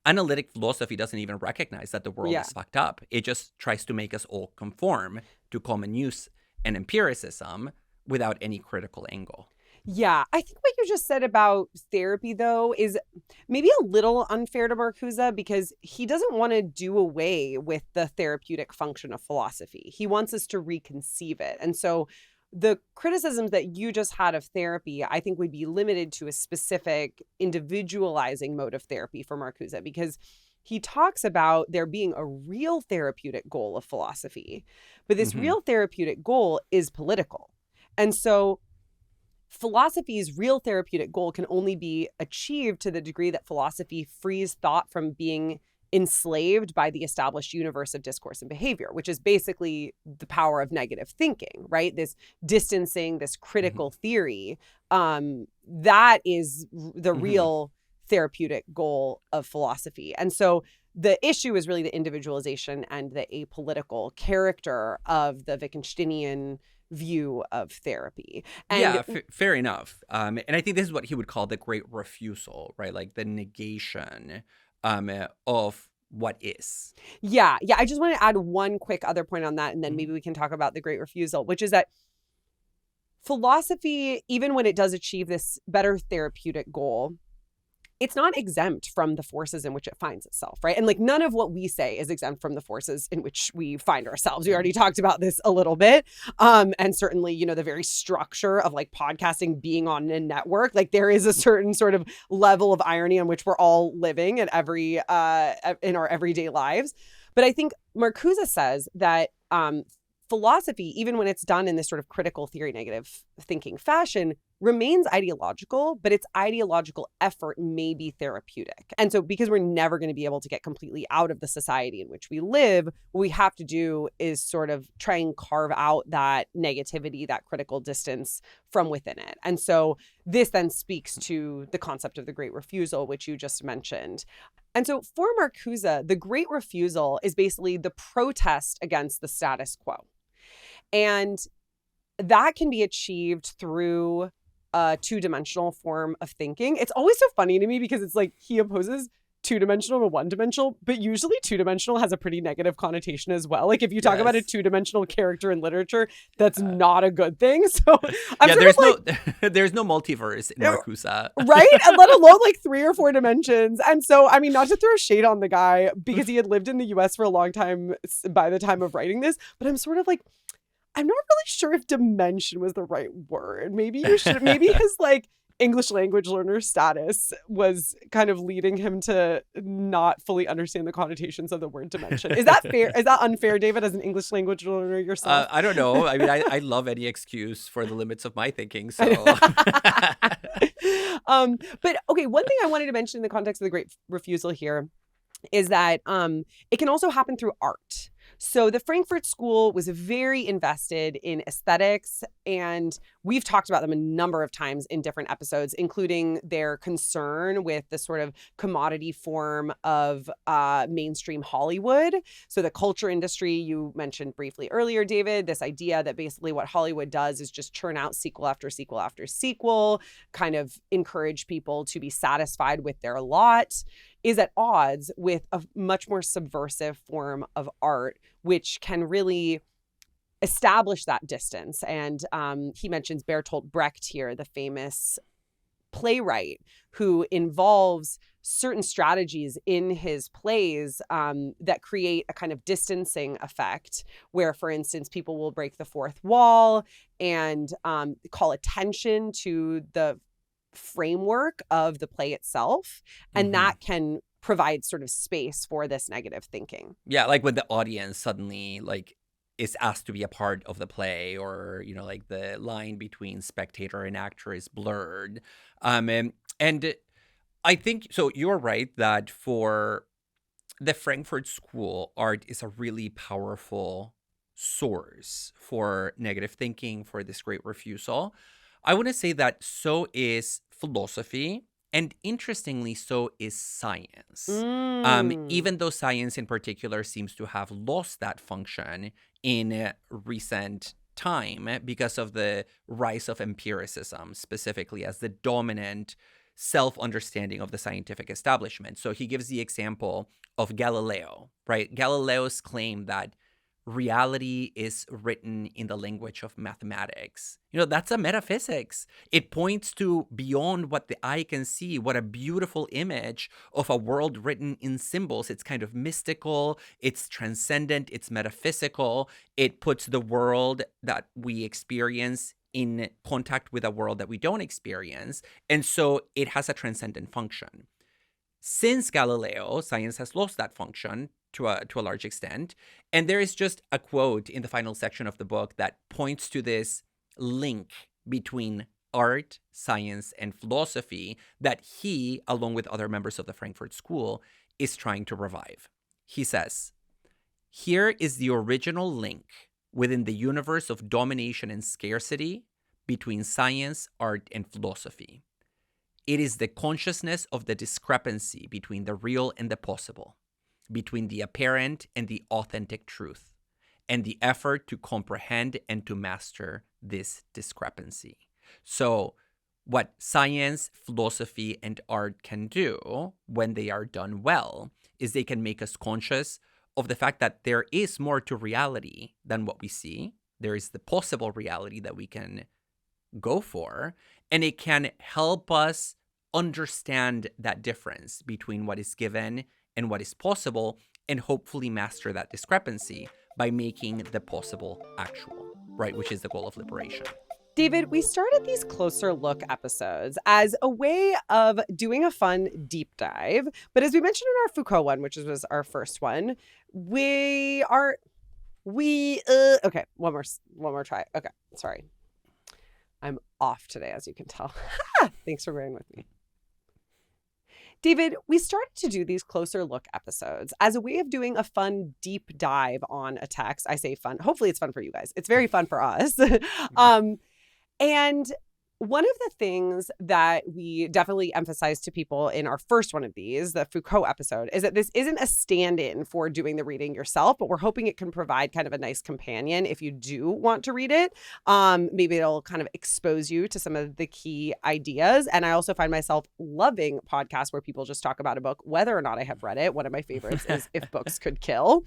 Analytic philosophy doesn't even recognize that the world is fucked up. It just tries to make us all conform to common use and empiricism without any critical angle. Yeah, I think what you just said about therapy, though, is maybe a little unfair to Marcuse, because he doesn't want to do away with the therapeutic function of philosophy. He wants us to reconceive it. And so the criticisms that you just had of therapy, I think, would be limited to a specific individualizing mode of therapy for Marcuse, because he talks about there being a real therapeutic goal of philosophy. But this real therapeutic goal is political. And so philosophy's real therapeutic goal can only be achieved to the degree that philosophy frees thought from being enslaved by the established universe of discourse and behavior, which is basically the power of negative thinking, right? This distancing, this critical theory, that is the real therapeutic goal of philosophy. And so the issue is really the individualization and the apolitical character of the Wittgensteinian view of therapy. And fair enough. And I think this is what he would call the great refusal, right? Like the negation of what is. Yeah. I just want to add one quick other point on that, and then maybe we can talk about the great refusal, which is that philosophy, even when it does achieve this better therapeutic goal, it's not exempt from the forces in which it finds itself, right? And like none of what we say is exempt from the forces in which we find ourselves. We already talked about this a little bit. And certainly, you know, the very structure of like podcasting being on a network, like there is a certain sort of level of irony on which we're all living at every in our everyday lives. But I think Marcuse says that philosophy, even when it's done in this sort of critical theory, negative thinking fashion, remains ideological, but its ideological effort may be therapeutic. And so because we're never going to be able to get completely out of the society in which we live, what we have to do is sort of try and carve out that negativity, that critical distance from within it. And so this then speaks to the concept of the great refusal, which you just mentioned. And so for Marcuse, the great refusal is basically the protest against the status quo. And that can be achieved through a two-dimensional form of thinking. It's always so funny to me because it's like he opposes two-dimensional to one-dimensional, but usually two-dimensional has a pretty negative connotation as well. Like if you talk about a two-dimensional character in literature, that's not a good thing. So there's no multiverse in Marcuse. Right? And let alone like 3 or 4 dimensions. And so, I mean, not to throw shade on the guy because he had lived in the US for a long time by the time of writing this, but I'm sort of like, I'm not really sure if dimension was the right word. Maybe his like English language learner status was kind of leading him to not fully understand the connotations of the word dimension. Is that fair? Is that unfair, David, as an English language learner yourself? I don't know. I mean, I love any excuse for the limits of my thinking. So, but okay, one thing I wanted to mention in the context of the Great Refusal here is that it can also happen through art. So the Frankfurt School was very invested in aesthetics, and we've talked about them a number of times in different episodes, including their concern with the sort of commodity form of mainstream Hollywood. So the culture industry, you mentioned briefly earlier, David, this idea that basically what Hollywood does is just churn out sequel after sequel after sequel, kind of encourage people to be satisfied with their lot, is at odds with a much more subversive form of art, which can really establish that distance. And he mentions Bertolt Brecht here, the famous playwright, who involves certain strategies in his plays that create a kind of distancing effect, where, for instance, people will break the fourth wall and call attention to the framework of the play itself, and that can provide sort of space for this negative thinking. Yeah, like when the audience suddenly like is asked to be a part of the play, or like the line between spectator and actor is blurred. And I think so. You're right that for the Frankfurt School, art is a really powerful source for negative thinking, for this great refusal. I want to say that so is philosophy, and interestingly, so is science. Even though science in particular seems to have lost that function in recent time because of the rise of empiricism, specifically as the dominant self-understanding of the scientific establishment. So he gives the example of Galileo, right? Galileo's claim that reality is written in the language of mathematics. That's a metaphysics. It points to beyond what the eye can see. What a beautiful image of a world written in symbols. It's kind of mystical, it's transcendent, it's metaphysical. It puts the world that we experience in contact with a world that we don't experience. And so it has a transcendent function. Since Galileo, science has lost that function to a large extent. And there is just a quote in the final section of the book that points to this link between art, science, and philosophy that he, along with other members of the Frankfurt School, is trying to revive. He says, "Here is the original link within the universe of domination and scarcity between science, art, and philosophy. It is the consciousness of the discrepancy between the real and the possible, between the apparent and the authentic truth, and the effort to comprehend and to master this discrepancy." So what science, philosophy, and art can do when they are done well is they can make us conscious of the fact that there is more to reality than what we see. There is the possible reality that we can go for, and it can help us understand that difference between what is given and what is possible, and hopefully master that discrepancy by making the possible actual, right? Which is the goal of liberation. David, we started these closer look episodes as a way of doing a fun deep dive. But as we mentioned in our Foucault one, which was our first one, okay, one more try. Okay, sorry. I'm off today, as you can tell. Thanks for bearing with me. David, we started to do these closer look episodes as a way of doing a fun deep dive on a text. I say fun. Hopefully it's fun for you guys. It's very fun for us. And one of the things that we definitely emphasize to people in our first one of these, the Foucault episode, is that this isn't a stand-in for doing the reading yourself, but we're hoping it can provide kind of a nice companion if you do want to read it. Maybe it'll kind of expose you to some of the key ideas. And I also find myself loving podcasts where people just talk about a book, whether or not I have read it. One of my favorites is If Books Could Kill.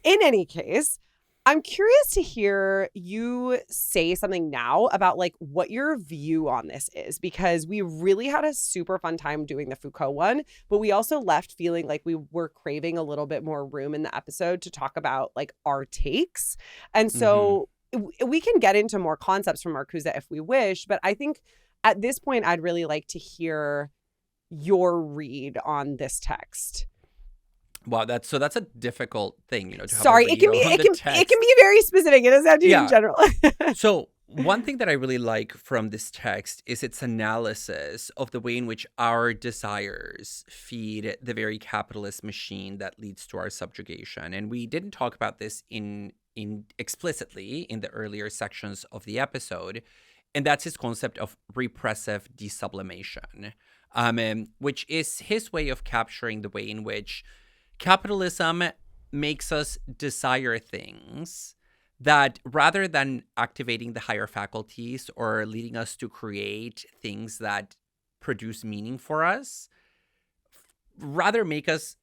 In any case, I'm curious to hear you say something now about like what your view on this is, because we really had a super fun time doing the Foucault one, but we also left feeling like we were craving a little bit more room in the episode to talk about like our takes. And so we can get into more concepts from Marcuse if we wish, but I think at this point, I'd really like to hear your read on this text. Wow, that's a difficult thing, to have Sorry, a it can read be on it the can text. it can be very specific. It doesn't have to be in general. So one thing that I really like from this text is its analysis of the way in which our desires feed the very capitalist machine that leads to our subjugation. And we didn't talk about this in explicitly in the earlier sections of the episode. And that's his concept of repressive desublimation, which is his way of capturing the way in which capitalism makes us desire things that, rather than activating the higher faculties or leading us to create things that produce meaning for us, rather make us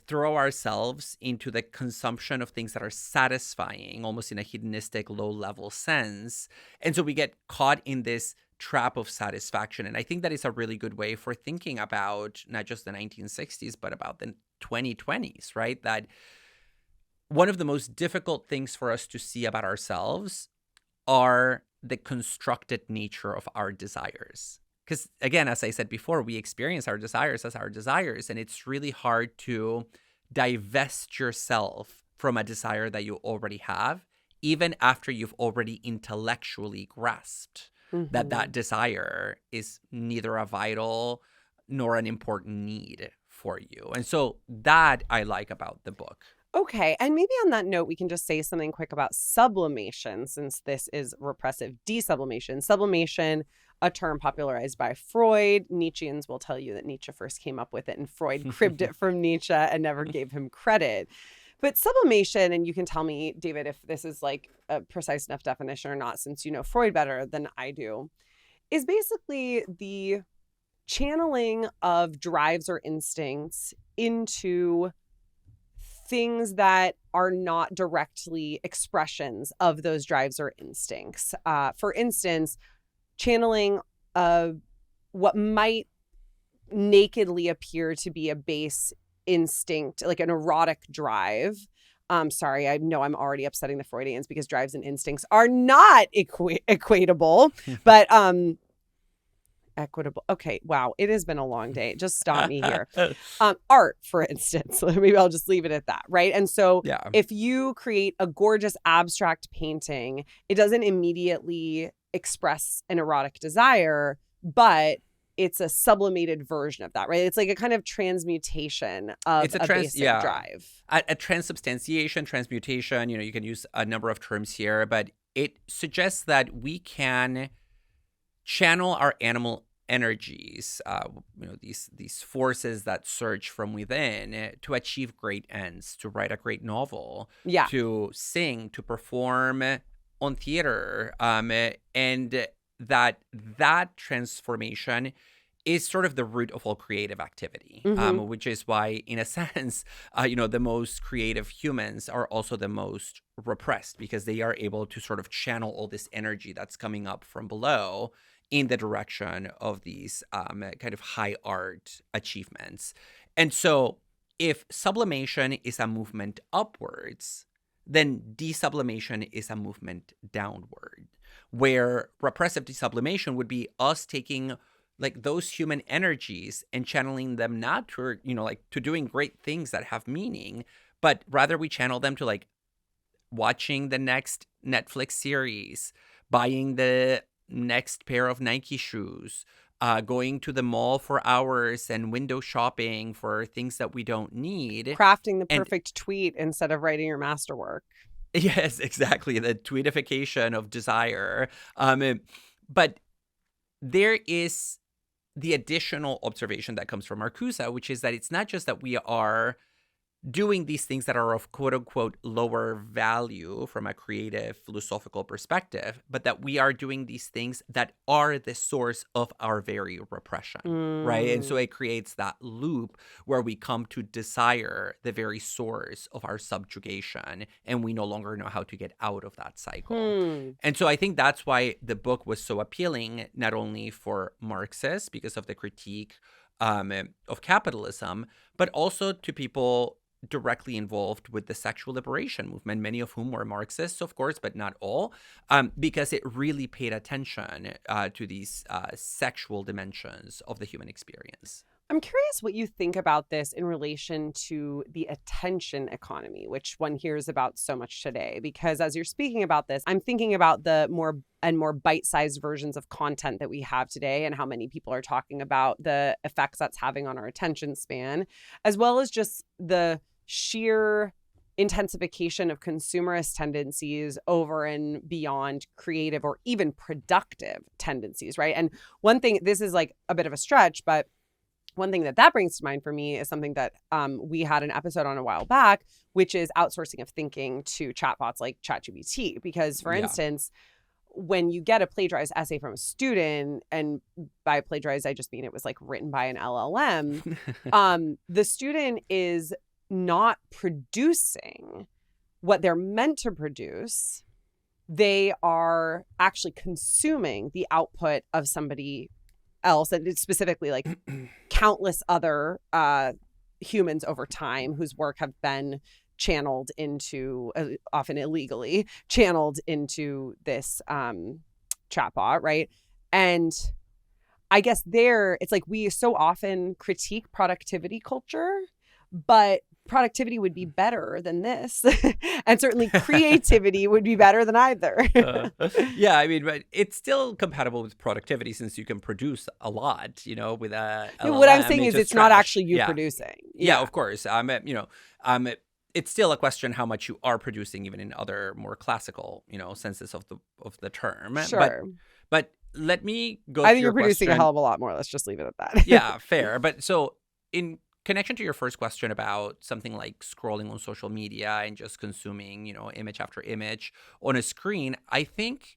throw ourselves into the consumption of things that are satisfying, almost in a hedonistic, low-level sense. And so we get caught in this trap of satisfaction. And I think that is a really good way for thinking about not just the 1960s, but about the 2020s, right? That one of the most difficult things for us to see about ourselves are the constructed nature of our desires. Because again, as I said before, we experience our desires as our desires, and it's really hard to divest yourself from a desire that you already have, even after you've already intellectually grasped that desire is neither a vital nor an important need for you. And so that I like about the book. Okay, and maybe on that note, we can just say something quick about sublimation, since this is repressive desublimation. Sublimation, a term popularized by Freud. Nietzscheans will tell you that Nietzsche first came up with it, and Freud cribbed it from Nietzsche and never gave him credit. But sublimation, and you can tell me, David, if this is a precise enough definition or not, since you know Freud better than I do, is basically the channeling of drives or instincts into things that are not directly expressions of those drives or instincts. For instance, channeling what might nakedly appear to be a base instinct, like an erotic drive. Sorry, I know I'm already upsetting the Freudians because drives and instincts are not equatable, but equitable. Okay, wow, it has been a long day. Just stop me here. Art, for instance, maybe I'll just leave it at that, right? And so if you create a gorgeous abstract painting, it doesn't immediately express an erotic desire, but it's a sublimated version of that, right? It's like a kind of transmutation of a basic drive. A transubstantiation, transmutation, you can use a number of terms here, but it suggests that we can channel our animal energies, these forces that surge from within to achieve great ends, to write a great novel, to sing, to perform on theater, and that transformation is sort of the root of all creative activity, which is why, in a sense, the most creative humans are also the most repressed, because they are able to sort of channel all this energy that's coming up from below in the direction of these kind of high art achievements. And so if sublimation is a movement upwards, then desublimation is a movement downward, where repressive desublimation would be us taking those human energies and channeling them not to, to doing great things that have meaning, but rather we channel them to watching the next Netflix series, buying the next pair of Nike shoes, going to the mall for hours and window shopping for things that we don't need. Crafting the perfect tweet instead of writing your masterwork. Yes, exactly. The tweetification of desire. But there is the additional observation that comes from Marcuse, which is that it's not just that we are doing these things that are of quote unquote lower value from a creative philosophical perspective, but that we are doing these things that are the source of our very repression, right? And so it creates that loop where we come to desire the very source of our subjugation, and we no longer know how to get out of that cycle. And so I think that's why the book was so appealing, not only for Marxists because of the critique of capitalism, but also to people directly involved with the sexual liberation movement, many of whom were Marxists, of course, but not all, because it really paid attention to these sexual dimensions of the human experience. I'm curious what you think about this in relation to the attention economy, which one hears about so much today. Because as you're speaking about this, I'm thinking about the more bite-sized versions of content that we have today and how many people are talking about the effects that's having on our attention span, as well as just the sheer intensification of consumerist tendencies over and beyond creative or even productive tendencies, right? And one thing, this is like a bit of a stretch, but one thing that brings to mind for me is something that we had an episode on a while back, which is outsourcing of thinking to chatbots like ChatGPT. Because, for instance, when you get a plagiarized essay from a student, and by plagiarized, I just mean it was like written by an LLM, the student is not producing what they're meant to produce. They are actually consuming the output of somebody else, and it's specifically like countless other humans over time whose work have been channeled into, often illegally, channeled into this chatbot, right? And I guess it's like we so often critique productivity culture, but productivity would be better than this. And certainly creativity would be better than either. Yeah, I mean, but it's still compatible with productivity since you can produce a lot, with a LLM. What I'm saying is it's not actually you producing. Yeah, of course. It's still a question how much you are producing, even in other more classical, senses of the term. Sure. But let me go. I think you're producing a hell of a lot more. Let's just leave it at that. Yeah, fair. But so in connection to your first question about something like scrolling on social media and just consuming, image after image on a screen, I think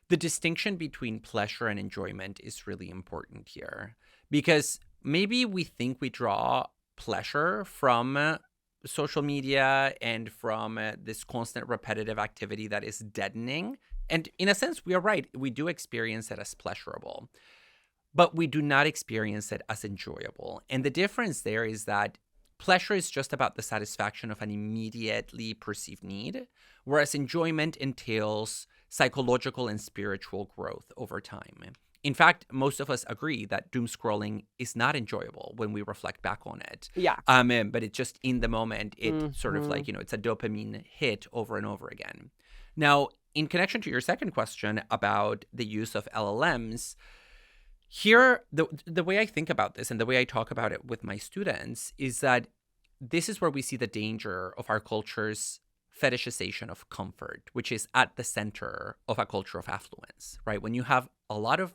the distinction between pleasure and enjoyment is really important here, because maybe we think we draw pleasure from social media and from this constant repetitive activity that is deadening. And in a sense, we are right. We do experience it as pleasurable, but we do not experience it as enjoyable. And the difference there is that pleasure is just about the satisfaction of an immediately perceived need, whereas enjoyment entails psychological and spiritual growth over time. In fact, most of us agree that doom scrolling is not enjoyable when we reflect back on it. Yeah. But it's just in the moment, it sort of like, it's a dopamine hit over and over again. Now, in connection to your second question about the use of LLMs, here, the way I think about this and the way I talk about it with my students is that this is where we see the danger of our culture's fetishization of comfort, which is at the center of a culture of affluence, right? When you have a lot of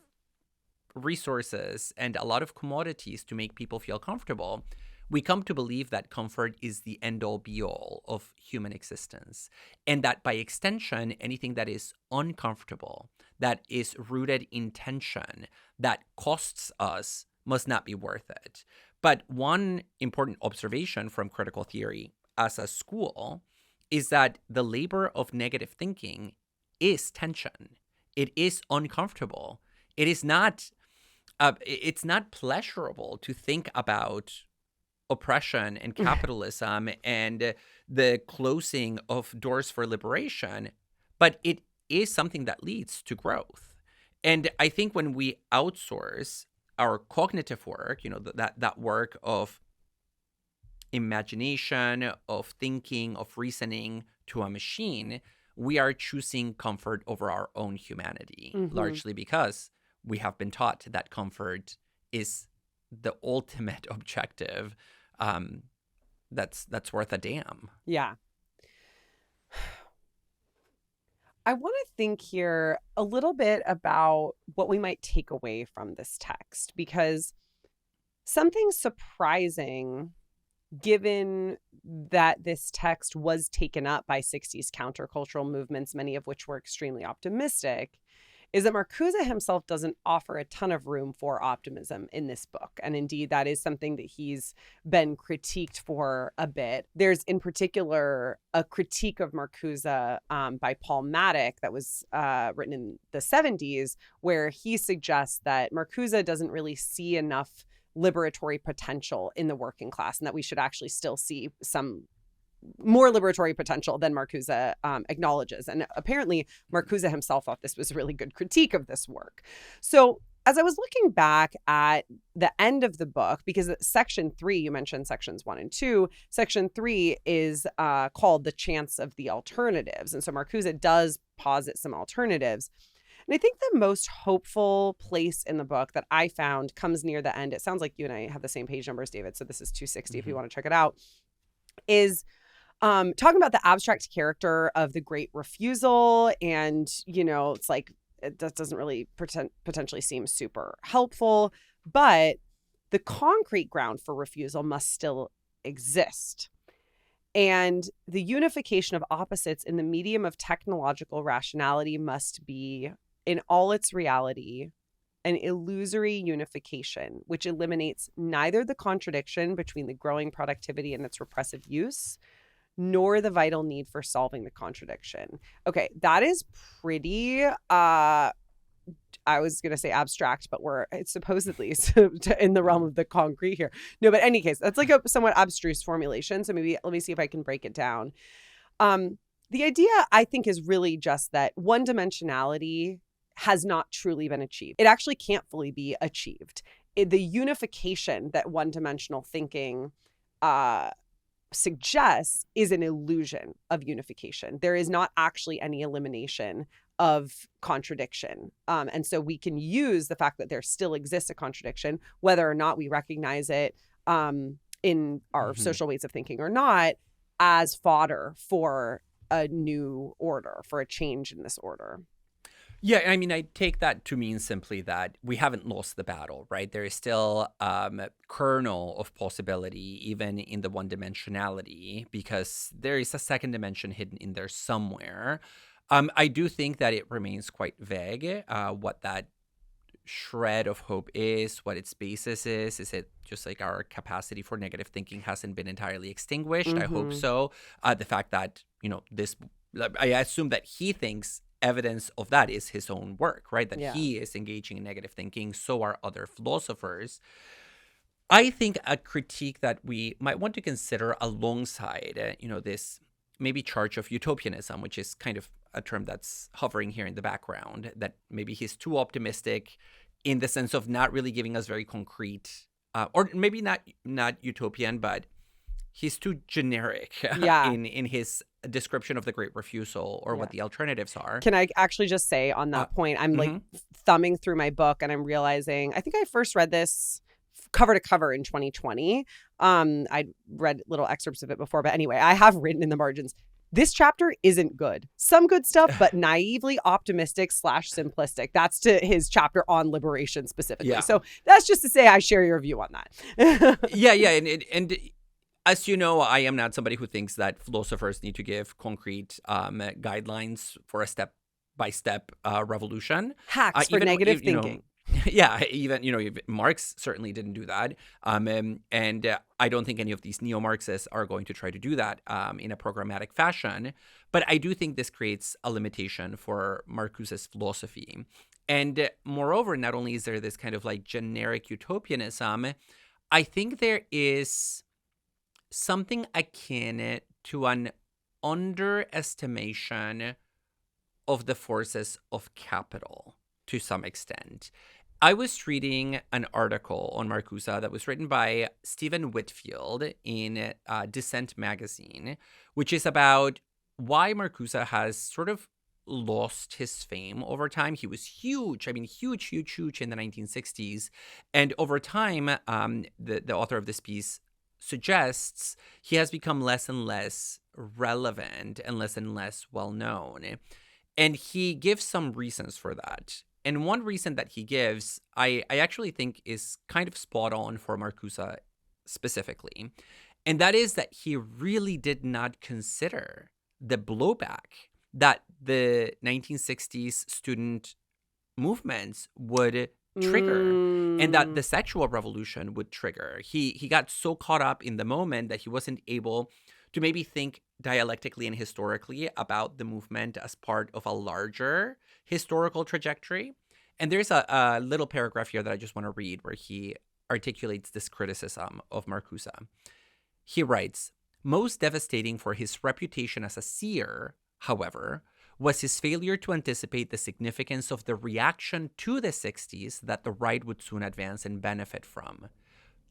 resources and a lot of commodities to make people feel comfortable, we come to believe that comfort is the end-all be-all of human existence, and that by extension, anything that is uncomfortable, that is rooted in tension, that costs us, must not be worth it. But one important observation from critical theory as a school is that the labor of negative thinking is tension. It is uncomfortable. It is not. It's not pleasurable to think about oppression and capitalism and the closing of doors for liberation, but it is something that leads to growth. And I think when we outsource our cognitive work, that work of imagination, of thinking, of reasoning to a machine, we are choosing comfort over our own humanity, largely because we have been taught that comfort is the ultimate objective that's worth a damn. Yeah. I want to think here a little bit about what we might take away from this text, because something surprising, given that this text was taken up by 60s countercultural movements, many of which were extremely optimistic, is that Marcuse himself doesn't offer a ton of room for optimism in this book. And indeed, that is something that he's been critiqued for a bit. There's in particular a critique of Marcuse by Paul Maddock that was written in the 70s, where he suggests that Marcuse doesn't really see enough liberatory potential in the working class, and that we should actually still see some more liberatory potential than Marcuse acknowledges. And apparently Marcuse himself thought this was a really good critique of this work. So as I was looking back at the end of the book, because section 3, you mentioned sections 1 and 2, section 3 is called The Chance of the Alternatives. And so Marcuse does posit some alternatives. And I think the most hopeful place in the book that I found comes near the end. It sounds like you and I have the same page numbers, David. So this is 260 if you want to check it out. Is talking about the abstract character of the great refusal. And, it's like, that doesn't really potentially seem super helpful, but the concrete ground for refusal must still exist. And the unification of opposites in the medium of technological rationality must be, in all its reality, an illusory unification, which eliminates neither the contradiction between the growing productivity and its repressive use, nor the vital need for solving the contradiction. Okay, that is pretty, I was going to say abstract, but it's supposedly in the realm of the concrete here. No, but in any case, that's like a somewhat abstruse formulation. So maybe let me see if I can break it down. The idea, I think, is really just that one-dimensionality has not truly been achieved. It actually can't fully be achieved. The unification that one-dimensional thinking suggests is an illusion of unification. There is not actually any elimination of contradiction. And so we can use the fact that there still exists a contradiction, whether or not we recognize it in our social ways of thinking or not, as fodder for a new order, for a change in this order. Yeah, I mean, I take that to mean simply that we haven't lost the battle, right? There is still a kernel of possibility, even in the one-dimensionality, because there is a second dimension hidden in there somewhere. I do think that it remains quite vague what that shred of hope is, what its basis is. Is it just like our capacity for negative thinking hasn't been entirely extinguished? I hope so. The fact that, I assume that he thinks evidence of that is his own work, right? That he is engaging in negative thinking. So are other philosophers. I think a critique that we might want to consider alongside, this maybe charge of utopianism, which is kind of a term that's hovering here in the background, that maybe he's too optimistic in the sense of not really giving us very concrete, or maybe not utopian, but he's too generic in his description of the great refusal or what the alternatives are. Can I actually just say on that point, I'm like thumbing through my book and I'm realizing, I think I first read this cover to cover in 2020. I'd read little excerpts of it before, but anyway, I have written in the margins, this chapter isn't good. Some good stuff, but naively optimistic / simplistic. That's to his chapter on liberation specifically. Yeah. So that's just to say I share your view on that. Yeah. And as you know, I am not somebody who thinks that philosophers need to give concrete guidelines for a step-by-step revolution. Hacks for negative thinking. Yeah, even, Marx certainly didn't do that. And I don't think any of these neo-Marxists are going to try to do that in a programmatic fashion. But I do think this creates a limitation for Marcuse's philosophy. And moreover, not only is there this kind of like generic utopianism, I think there is something akin to an underestimation of the forces of capital to some extent. I was reading an article on Marcuse that was written by Stephen Whitfield in Dissent magazine, which is about why Marcuse has sort of lost his fame over time. He was huge. I mean, huge in the 1960s. And over time, the author of this piece suggests he has become less and less relevant and less well-known. And he gives some reasons for that. And one reason that he gives, I actually think is kind of spot on for Marcuse specifically. And that is that he really did not consider the blowback that the 1960s student movements would trigger and that the sexual revolution would trigger. He got so caught up in the moment that he wasn't able to maybe think dialectically and historically about the movement as part of a larger historical trajectory. And there's a little paragraph here that I just want to read where he articulates this criticism of Marcuse. He writes, most devastating for his reputation as a seer, however, was his failure to anticipate the significance of the reaction to the 60s that the right would soon advance and benefit from.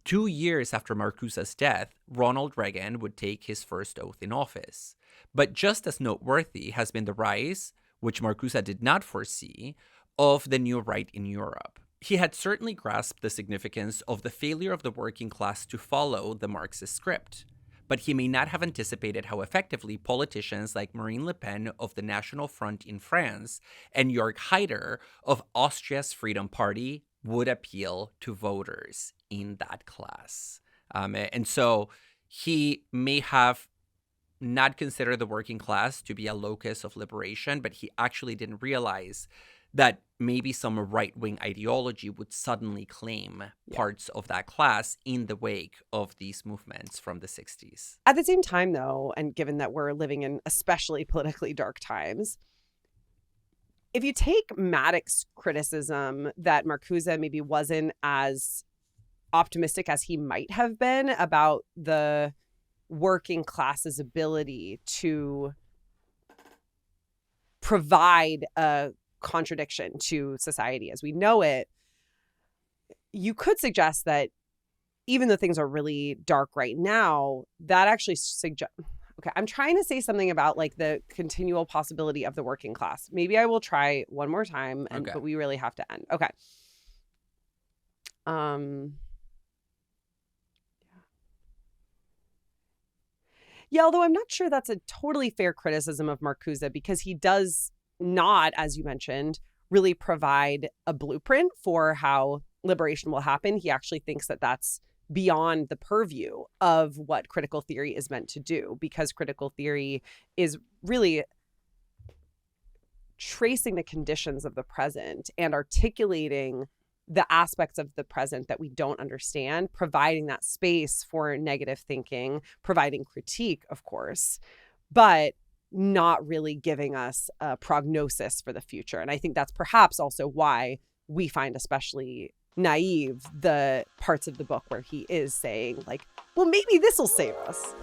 2 years after Marcuse's death, Ronald Reagan would take his first oath in office. But just as noteworthy has been the rise, which Marcuse did not foresee, of the new right in Europe. He had certainly grasped the significance of the failure of the working class to follow the Marxist script. But he may not have anticipated how effectively politicians like Marine Le Pen of the National Front in France and Jörg Haider of Austria's Freedom Party would appeal to voters in that class. And so he may have not considered the working class to be a locus of liberation, but he actually didn't realize that maybe some right-wing ideology would suddenly claim parts of that class in the wake of these movements from the 60s. At the same time, though, and given that we're living in especially politically dark times, if you take Maddox's criticism that Marcuse maybe wasn't as optimistic as he might have been about the working class's ability to provide a contradiction to society as we know it, you could suggest that even though things are really dark right now, that actually suggests, okay, I'm trying to say something about like the continual possibility of the working class. Maybe I will try one more time, but we really have to end. Okay. Yeah, although I'm not sure that's a totally fair criticism of Marcuse, because he does not, as you mentioned, really provide a blueprint for how liberation will happen. He actually thinks that that's beyond the purview of what critical theory is meant to do, because critical theory is really tracing the conditions of the present and articulating the aspects of the present that we don't understand, providing that space for negative thinking, providing critique, of course, but not really giving us a prognosis for the future. And I think that's perhaps also why we find especially naive the parts of the book where he is saying like, well, maybe this will save us.